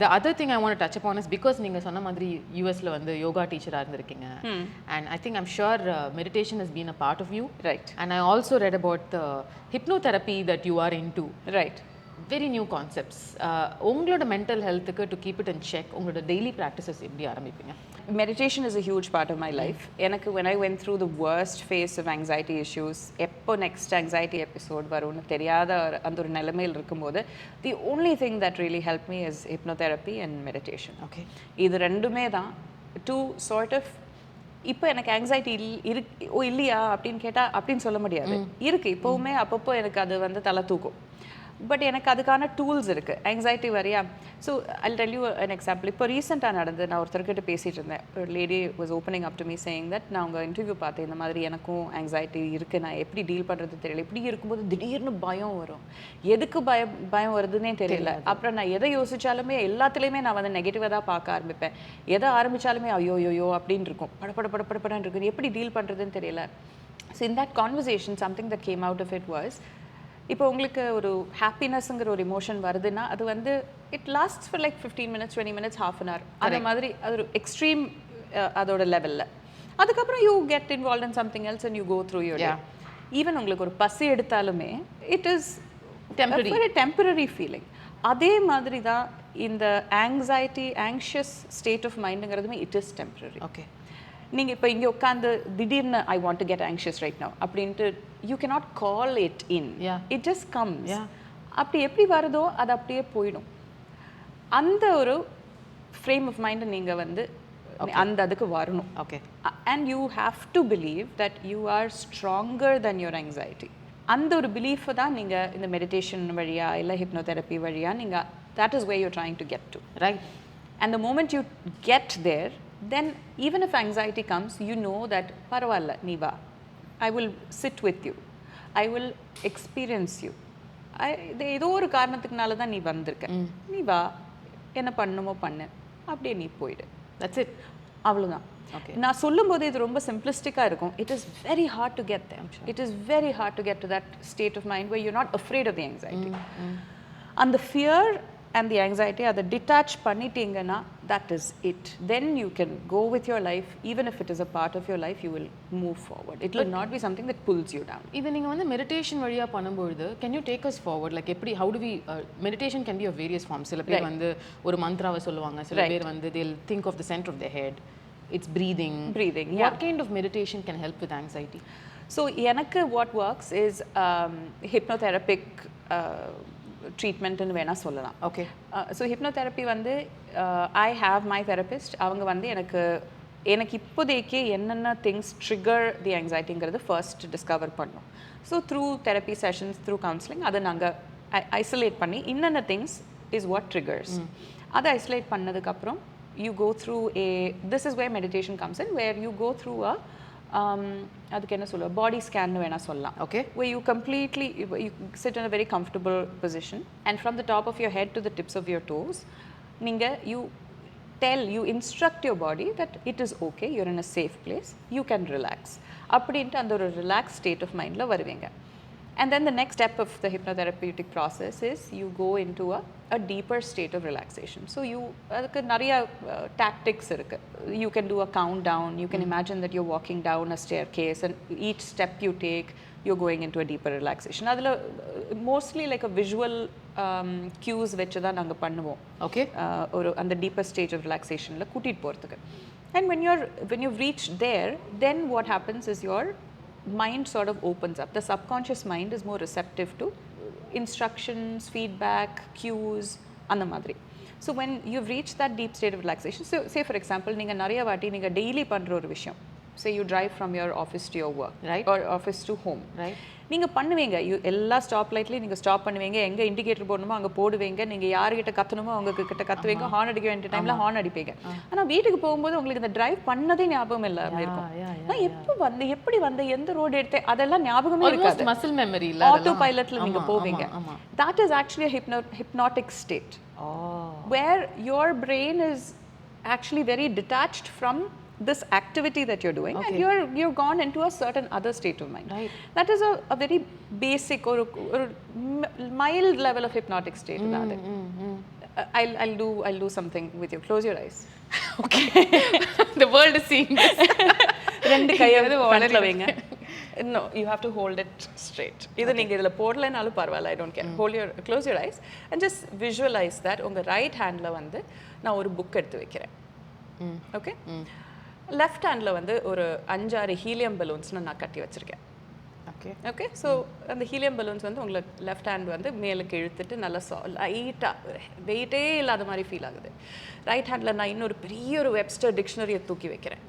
The other thing I want to touch upon is because நீங்க சொன்ன மாதிரி USல வந்து யோகா டீச்சரா இருந்திருக்கீங்க. And I think I'm sure meditation has been a part of you. Right. And I also read about the hypnotherapy that you are into. Right. Very new concepts. உங்களோட mental health-க்கு to keep it in check, உங்களோட daily practices எப்படி ஆரம்பிப்பீங்க? Meditation is a huge part of my life. எனக்கு when I went through the worst phase of anxiety issues, எப்போ next anxiety episode வரும்னு தெரியாத அந்த ஒரு நிலைமையில் இருக்கும்போது the only thing that really helped me is hypnotherapy and meditation. Okay. இது ரெண்டுமே தான் to sort of இப்போ எனக்கு ஆங்ஸைட்டி இல்லையா அப்படின்னு கேட்டால் அப்படின்னு சொல்ல முடியாது. இருக்கு, இப்போவுமே அப்பப்போ எனக்கு அது வந்து தலை தூக்கும். பட் எனக்கு அதுக்கான டூல்ஸ் இருக்குது. ஆங்ஸைட்டி வரையா. So I'll tell you an example. இப்போ ரீசெண்டாக நடந்து நான் ஒருத்தர்கிட்ட பேசிகிட்டு இருந்தேன். ஒரு lady was opening up to me saying that நான் உங்கள் இன்டர்வியூ பார்த்தேன், இந்த மாதிரி எனக்கும் ஆங்ஸைட்டி இருக்குது, நான் எப்படி டீல் பண்ணுறது தெரியல. இப்படி இருக்கும்போது திடீர்னு பயம் வரும். எதுக்கு பயம் வருதுன்னே தெரியல. அப்புறம் நான் எதை யோசித்தாலுமே எல்லாத்துலேயுமே நான் வந்து நெகட்டிவாக தான் பார்க்க ஆரம்பிப்பேன். எதை ஆரம்பித்தாலுமே ஐயோ அப்படின்னு இருக்கும், படப்படன்னு இருக்கும், எப்படி டீல் பண்ணுறதுன்னு தெரியல. So in that conversation something that came out of it was, இப்போ உங்களுக்கு ஒரு ஹாப்பினஸ்ங்கிற ஒரு இமோஷன் வருதுன்னா அது வந்து it lasts for like 15 minutes 20 minutes half an hour அந்த மாதிரி. அது ஒரு எக்ஸ்ட்ரீம் அதோட லெவலில். அதுக்கப்புறம் you get involve in something else and you go through your day. Even உங்களுக்கு ஒரு பசி எடுத்தாலுமே இட் இஸ் டெம்பரரி ஃபீலிங். அதே மாதிரி தான் இந்த ஆங்ஷியஸ் ஸ்டேட் ஆஃப் மைண்டுங்கிறதுமே இட் இஸ் டெம்பரரி. ஓகே. நீங்கள் இப்போ இங்கே உட்காந்து திடீர்னு I want to get anxious right now அப்படின்ட்டு you cannot call it in, it just comes. அப்படி எப்படி வருதோ அது அப்படியே போயிடும். அந்த ஒரு ஃப்ரேம் ஆஃப் மைண்டை நீங்கள் வந்து அந்த அதுக்கு வரணும். Okay. And you have to believe that you are stronger then your anxiety. அந்த ஒரு பிலீஃபை தான் நீங்கள் இந்த மெடிடேஷன் வழியா இல்லை ஹிப்னோதெரப்பி வழியா நீங்கள் that is way you trying to get to. Right. And the moment you get there, then even if anxiety comes, you know that paravalla nee va, I will sit with you, I will experience you. ஏதோ ஒரு காரணத்துக்குனால தான் நீ வந்திருக்க, நீ வா, என்ன பண்ணுமோ பண்ணு, அப்படியே நீ போயிடு. That's it. அவ்வளோதான். நான் சொல்லும்போது இது ரொம்ப சிம்பிளிஸ்டிக்காக இருக்கும். It is very hard to get them. It is very hard to get to that state of mind where you're not afraid of the anxiety. அந்த ஃபியர் and the anxiety அதை detach பண்ணிட்டீங்கன்னா that is it. Then you can go with your life. Even if it is a part of your life, you will move forward. It will not be something that pulls you down. இது நீங்கள் வந்து meditation வழியாக பண்ணும்பொழுது can you take us forward? Like எப்படி, how do we meditation can be of various forms. சில பேர் வந்து ஒரு மந்த்ராவை சொல்லுவாங்க, சில பேர் வந்து they'll think of the center of their head. It's breathing. What kind of meditation can help with anxiety? So எனக்கு what works is hypnotherapy ட்ரீட்மெண்ட்னு வேணால் சொல்லலாம். ஓகே. ஸோ ஹிப்னோதெரப்பி வந்து ஐ ஹாவ் மை தெரபிஸ்ட். அவங்க வந்து எனக்கு இப்போதைக்கு என்னென்ன திங்ஸ் ட்ரிகர் தி ஆங்ஸைட்டிங்கிறது first discover பண்ணோம். So through therapy sessions, through counselling அதை நாங்கள் isolate பண்ணி இன்னென்ன things is what triggers. அதை isolate பண்ணதுக்கப்புறம் you go through this is where meditation comes in, where you go through a அதுக்கு என்ன சொல்ல body scan னு வேணா சொல்லலாம். Okay. Where you completely you sit in a very comfortable position, and from the top of your head to the tips of your toes நீங்க you instruct your body that it is okay, you're in a safe place, you can relax. அப்படின்ட்டு அந்த ஒரு relaxed state of mindல வருவீங்க. And then the next step of the hypnotherapeutic process is you go into a deeper state of relaxation. So அதுக்கு நிறைய tactics இருக்கு. You can do a countdown. You can imagine that you're walking down a staircase, and each step you take, you're going into a deeper relaxation. அதில் mostly like a visual cues வச்சு தான் நாங்கள் பண்ணுவோம். Okay. ஒரு அந்த deeper stage of relaxationல கூட்டிட்டு போகிறதுக்கு. And when you've reached there, then what happens is your mind sort of opens up. The subconscious mind is more receptive to instructions, feedback, cues, and the madri. So when you've reached that deep state of relaxation, so say for example, நீங்க நிறைய வாட்டி நீங்க daily பண்ற ஒரு விஷயம், say you drive from your office to your work, right, or office to home, right, நீங்க பண்ணுவீங்க, எல்லா ஸ்டாப் லைட்லயும் நீங்க ஸ்டாப் பண்ணுவீங்க, எங்க இண்டிகேட்டர் போடணுமோ அங்க போடுவீங்க, நீங்க யார்கிட்ட கத்தணுமோ அவங்க கிட்ட கத்துவீங்க, ஹார்ன் அடிக்க வேண்டிய டைம்ல ஹார்ன் அடிப்பீங்க. ஆனா வீட்டுக்கு போகும்போது உங்களுக்கு இந்த டிரைவ் பண்ணதே ஞாபகம் இல்லாம இருக்கும். நான் எப்படி வந்த எந்த ரோடு எடுத்தேன் அதெல்லாம் ஞாபகமே இருக்காது. மசில் மெமரி இல்ல, ஆட்டோ பைலட்ல நீங்க போவீங்க. That is actually a hypnotic state. Where your brain is actually very detached from this activity that you're doing, and you're gone into a certain other state of mind. Right. That is a very basic or mild level of hypnotic state. I'll do something with you. Close your eyes. Okay. The world is seeing this. ரெண்டு கையை ஃப்ரண்ட்ல வைங்க. No, you have to hold it straight. இது நீங்க இதல போடலனாலும் பரவாயில்லை, I don't care. Close your eyes and just visualize that உங்க right ஹேண்ட்ல வந்து நான் ஒரு புக் எடுத்து வைக்கிறேன். ஓகே, லெஃப்ட் ஹேண்ட்ல வந்து ஒரு 5-6 ஹீலியம் பலூன்ஸ் நான் கட்டி வச்சிருக்கேன். ஓகே ஓகே, ஸோ அந்த ஹீலியம் பலூன்ஸ் வந்து உங்களுக்கு லெஃப்ட் ஹேண்ட் வந்து மேலுக்கு இழுத்துட்டு நல்லா லைட்டாக வெயிட்டே இல்லாத மாதிரி ஃபீல் ஆகுது. ரைட் ஹேண்டில் நான் இன்னொரு பெரிய ஒரு வெப்ஸ்டர் டிக்ஷனரியை தூக்கி வைக்கிறேன்.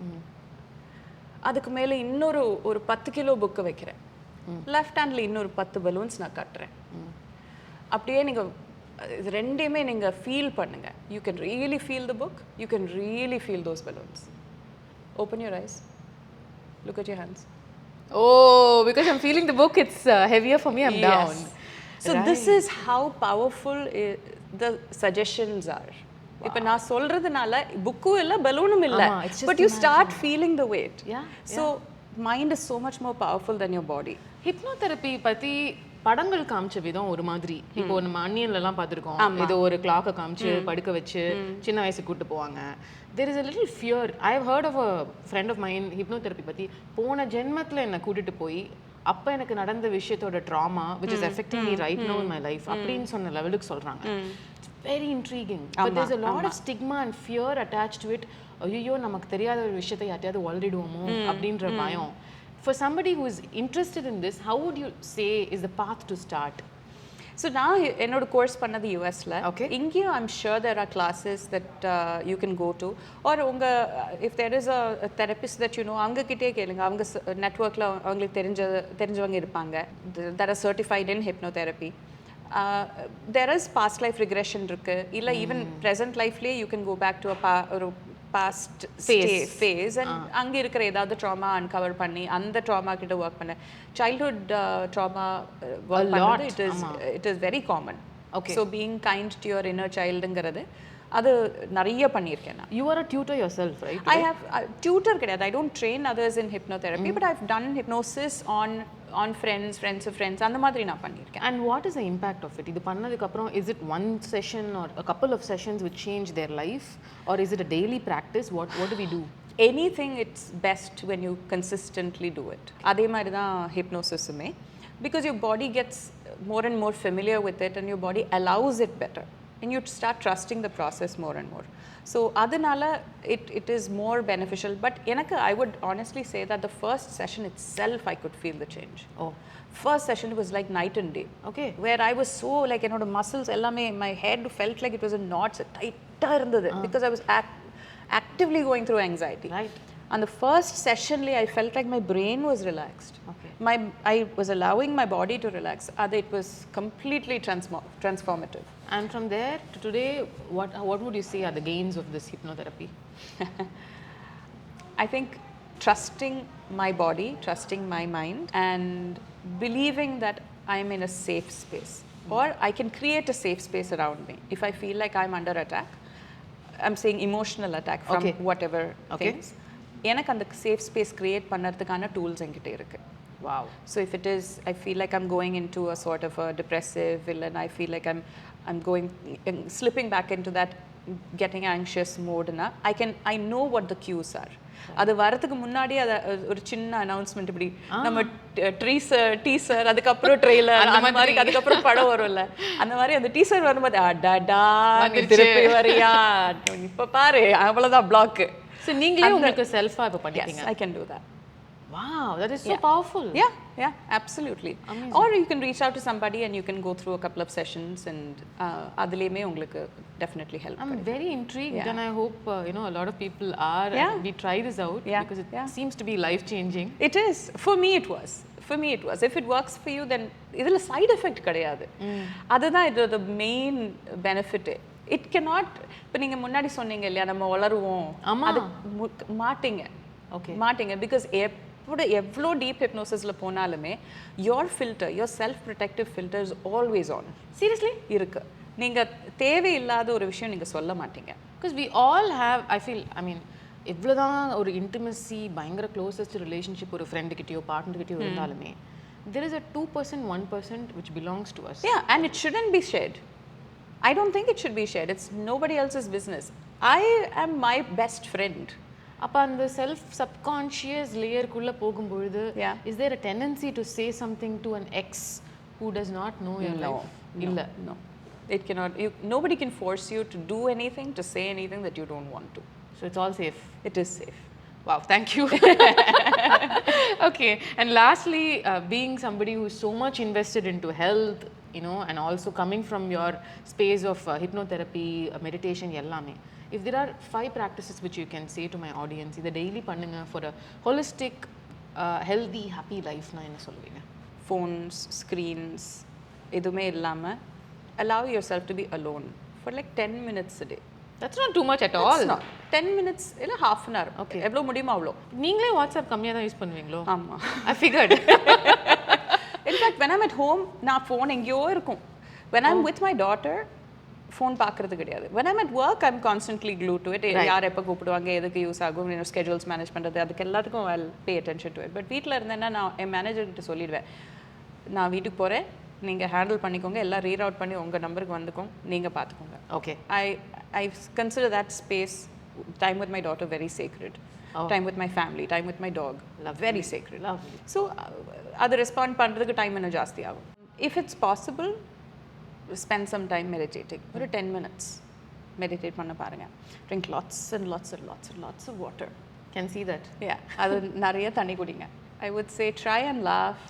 அதுக்கு மேலே இன்னொரு ஒரு 10 கிலோ புக்கு வைக்கிறேன். லெஃப்ட் ஹேண்டில் இன்னொரு 10 பலூன்ஸ் நான் கட்டுறேன். அப்படியே நீங்கள் இது ரெண்டையுமே நீங்கள் ஃபீல் பண்ணுங்க. You can really feel the book, you can really feel those balloons. Open your eyes. Look at your hands. Oh, because I'm feeling the book, it's heavier for me, I'm down. So this is how powerful the suggestions are. இப்போ நான் சொல்றதுனால புக்கும் இல்லை பலூனும் இல்லை, but you start feeling the weight. So mind is so much more powerful than your body. Hypnotherapy பத்தி படங்கள் காமிச்ச விதம் ஒரு மாதிரி. இப்போ நம்ம அன்னியன்லாம் பார்த்துருக்கோம், ஏதோ ஒரு கிளாக்கை காமிச்சு படுக்க வச்சு சின்ன வயசு கூட்டு போவாங்க. There is a little fear. I have heard of a friend of mine, hypnotherapy பத்தி போன ஜென்மத்தில் என்னை கூட்டிட்டு போய் அப்போ எனக்கு நடந்த விஷயத்தோட drama which is affecting me right now in my life அப்படின்னு சொன்ன லெவலுக்கு சொல்கிறாங்க. It's very intriguing. But there's a lot of stigma and fear attached to it. ஐயோ நமக்கு தெரியாத ஒரு விஷயத்தை யார்ட்டையாவது ஒளரிடுவோமோ அப்படின்ற பயம். For somebody who is interested in this, how would you say is the path to start? So நான் என்னோட கோர்ஸ் பண்ணது யூஎஸ்ல. இங்கேயும் I'm sure there are classes that you can go to, or if there is a therapist that you know, அவங்க கிட்டே கேளுங்க. அவங்க நெட்வொர்க்ல அவங்களுக்கு தெரிஞ்சவங்க இருப்பாங்க that are certified in hypnotherapy. There is past life regression இருக்கு, இல்ல even present lifeலயே you can go back to a past phase and அங்க இருக்கிற ஏதாவது trauma uncover பண்ணி அந்த trauma கிட்ட work பண்ண. childhood trauma work பண்ணது it is very common. So being kind to your inner childங்கிறது அது நிறைய பண்ணியிருக்கேன் நான். You are a tutor yourself, right? I have tutor கிடையாது. I don't train others in hypnotherapy, but I've done hypnosis on friends of friends அந்த மாதிரி நான் பண்ணியிருக்கேன். And what is the impact of it? இது பண்ணதுக்கு அப்புறம் is it one session or a couple of sessions which change their life, or is it a daily practice? What do we do? Anything, it's best when you consistently do it. அதே மாதிரி தான் hypnosisமே, because your body gets more and more familiar with it and your body allows it better and you start trusting the process more and more. So adanala it is more beneficial. But enakku I would honestly say that the first session itself I could feel the change. First session was like night and day. Where I was so like enoda muscles ellame, my head felt like it was in knots, tight irundhathu because I was actively going through anxiety. On the first session, I felt like my brain was relaxed. Okay. I was allowing my body to relax. It was completely transformative. And from there to today, what would you say are the gains of this hypnotherapy? I think trusting my body, trusting my mind, and believing that I'm in a safe space, or I can create a safe space around me. If I feel like I'm under attack, I'm saying emotional attack from whatever things. எனக்கு அந்த safe space create பண்ணுறதுக்கான tools என்கிட்ட இருக்கு. Wow. So if it is, I feel like I'm going into a sort of a depressive villain, I feel like I'm slipping back into that getting anxious mode na, I know what the cues are. அது வரதுக்கு முன்னாடி ஒரு சின்ன announcement இப்படி நம்ம teaser அதுக்கப்புறம் trailer அந்த மாதிரி அதுக்கப்புறம் படம் வரும்ல, அந்த மாதிரி அந்த டீசர் வரும்போது அடடா நீ திருப்பி வரியா இப்ப பாரு அவ்வளவுதான் பிளாக். So நீங்களே உங்களுக்கு செல்ஃபா இப்ப பண்ணிட்டீங்க. Yes, I can do that. Wow, that is so powerful. Yeah, absolutely. Amazing. Or you can reach out to somebody and you can go through a couple of sessions and adileme ungalku definitely help. I'm very intrigued and I hope a lot of people are and we try this out because it seems to be life changing. It is. For me it was. If it works for you, then idhula side effect kadiyadu. Adha the main benefit. It cannot, இப்ப நீங்க முன்னாடி சொன்னீங்க இல்லையா நம்ம வளருவோம், அது மாட்டீங்க. Okay. மாட்டீங்க because எவ்வளோ டீப் ஹிப்னோசிஸ்ல போனாலுமே your filter, your self protective filter is always on. Seriously? இருக்கு. நீங்க தேவையில்லாத ஒரு விஷயம் நீங்க சொல்ல மாட்டீங்க. Because we all have, எவ்வளோதான் ஒரு இன்டிமசி பயங்கர க்ளோசஸ்ட் ரிலேஷன்ஷிப் ஒரு ஃப்ரெண்டு கிட்டயோ பார்ட்னர் கிட்டயோ இருந்தாலுமே there is a 2%, 1% which belongs to us. Yeah, and it shouldn't be shared. I don't think it should be shared. It's nobody else's business. I am my best friend. அப்ப அந்த self subconscious லேயருக்குள்ள போகும்பொழுது is there a tendency to say something to an ex who does not know your life? No. It cannot. Nobody can force you to do anything, to say anything that you don't want to. So it's all safe. It is safe. Wow, thank you. Okay, and lastly, being somebody who is so much invested into health, and also coming from your space of hypnotherapy, meditation ellame, if there are 5 practices which you can say to my audience idu daily pannunga for a holistic healthy happy life na enna solveenga? Phones, screens edume illama allow yourself to be alone for like 10 minutes a day. That's not too much at all. It's not 10 minutes illa half an hour. Okay, evlo mudiyuma avlo. நீங்களே WhatsApp கம்மியா தான் use பண்ணுவீங்களோ? ஆமா, I figured. In fact, when I'm at home na phone engiyo irukum. When I'm with my daughter, phone பார்க்கறது கிடையாது. When I'm at work, I'm constantly glued to it. யார் எப்போ கூப்பிடுவாங்க, எதுக்கு யூஸ் ஆகும், schedules manage பண்ணுறது, அதுக்கு எல்லாத்துக்கும் I'll pay attention to it. But வீட்டில் இருந்தேன்னா நான் என் மேனேஜர்கிட்ட சொல்லிடுவேன், நான் வீட்டுக்கு போகிறேன், நீங்கள் ஹேண்டில் பண்ணிக்கோங்க, எல்லாம் ரீரவுட் பண்ணி உங்கள் நம்பருக்கு வந்துக்கும், நீங்கள் பார்த்துக்கோங்க. Okay. I consider that space, time with my daughter, very sacred. Time with my family, time with my dog, very sacred. Lovely. So அது ரெஸ்பாண்ட் பண்ணுறதுக்கு டைம் இன்னும் ஜாஸ்தி ஆகும். If it's possible, spend some time meditating. ஒரு 10 minutes meditate பண்ண பாருங்க. Drink lots and lots and lots and lots of water. Can see that. Yeah, அது நிறைய தண்ணி குடிங்க. I would say try and laugh.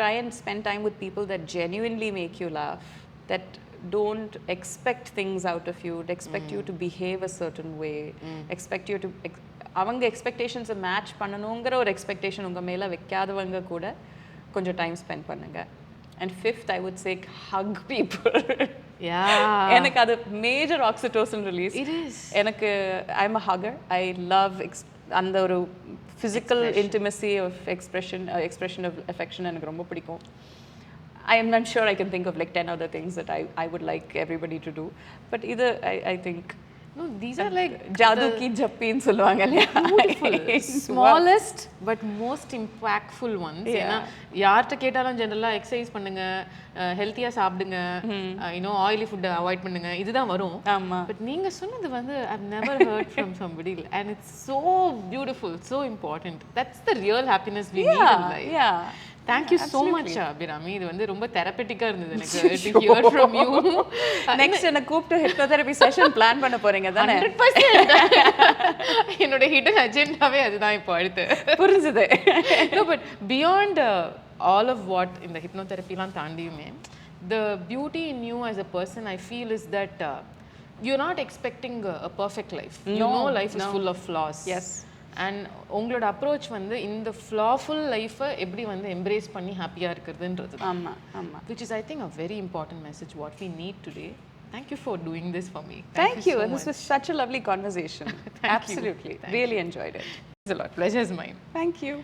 Try and spend time with people that genuinely make you laugh, that don't expect things out of you, expect you to behave a certain way, expect you to அவங்க எக்ஸ்பெக்டேஷன்ஸை match பண்ணணுங்கிற ஒரு expectation உங்கள் மேலே வைக்காதவங்க கூட கொஞ்சம் time spend பண்ணுங்க. And 5th, I would say hug people. Yeah. எனக்கு அது major oxytocin release. It is. எனக்கு I'm a hugger. I love அந்த ஒரு physical intimacy of expression of affection எனக்கு ரொம்ப பிடிக்கும். I'm sure I can think of like 10 other things that I would like everybody to do. But either I think no, these are like jadoo ki jappi nu solluvaanga illaya. Beautiful. Smallest but most impactful ones. ஏன்னா யார்கிட்ட கேட்டாலும் ஜெனரலா exercise பண்ணுங்க, ஹெல்த்தியா சாப்பிடுங்க, oily food avoid பண்ணுங்க, இதுதான் வரும். பட் நீங்க சொன்னது வந்து I've never heard from somebody and it's so beautiful, so important. That's the real happiness we need in life. Yeah. Thank you so much, Abhirami. இது வந்து ரொம்ப தெரபெட்டிக்கா இருந்தது எனக்கு to hear from you. Next என்ன கூப்பிட்டு hypnotherapy session plan பண்ண போறீங்க தானே? 100%. என்னோட hidden agendaவே அதுதான் இப்போ அடுத்து. புரிஞ்சுது. No, but beyond all of what in the hypnotherapy லாம் தாண்டியுமே, the beauty in you as a person I feel is that you're not expecting a perfect life. You know life is full of flaws. Yes. And உங்களோட approach வந்து இந்த ஃப்ளாஃபுல் லைஃப்பை எப்படி வந்து embrace பண்ணி ஹாப்பியாக இருக்கிறதுன்றது ஆமாம் ஆமாம். which is I think a very important message what we need today. Thank you for doing this for me. Thank you. so This much. was such a lovely conversation. Thank you. Absolutely. Thank Really enjoyed it. It's a lot. Pleasure is mine. Thank you.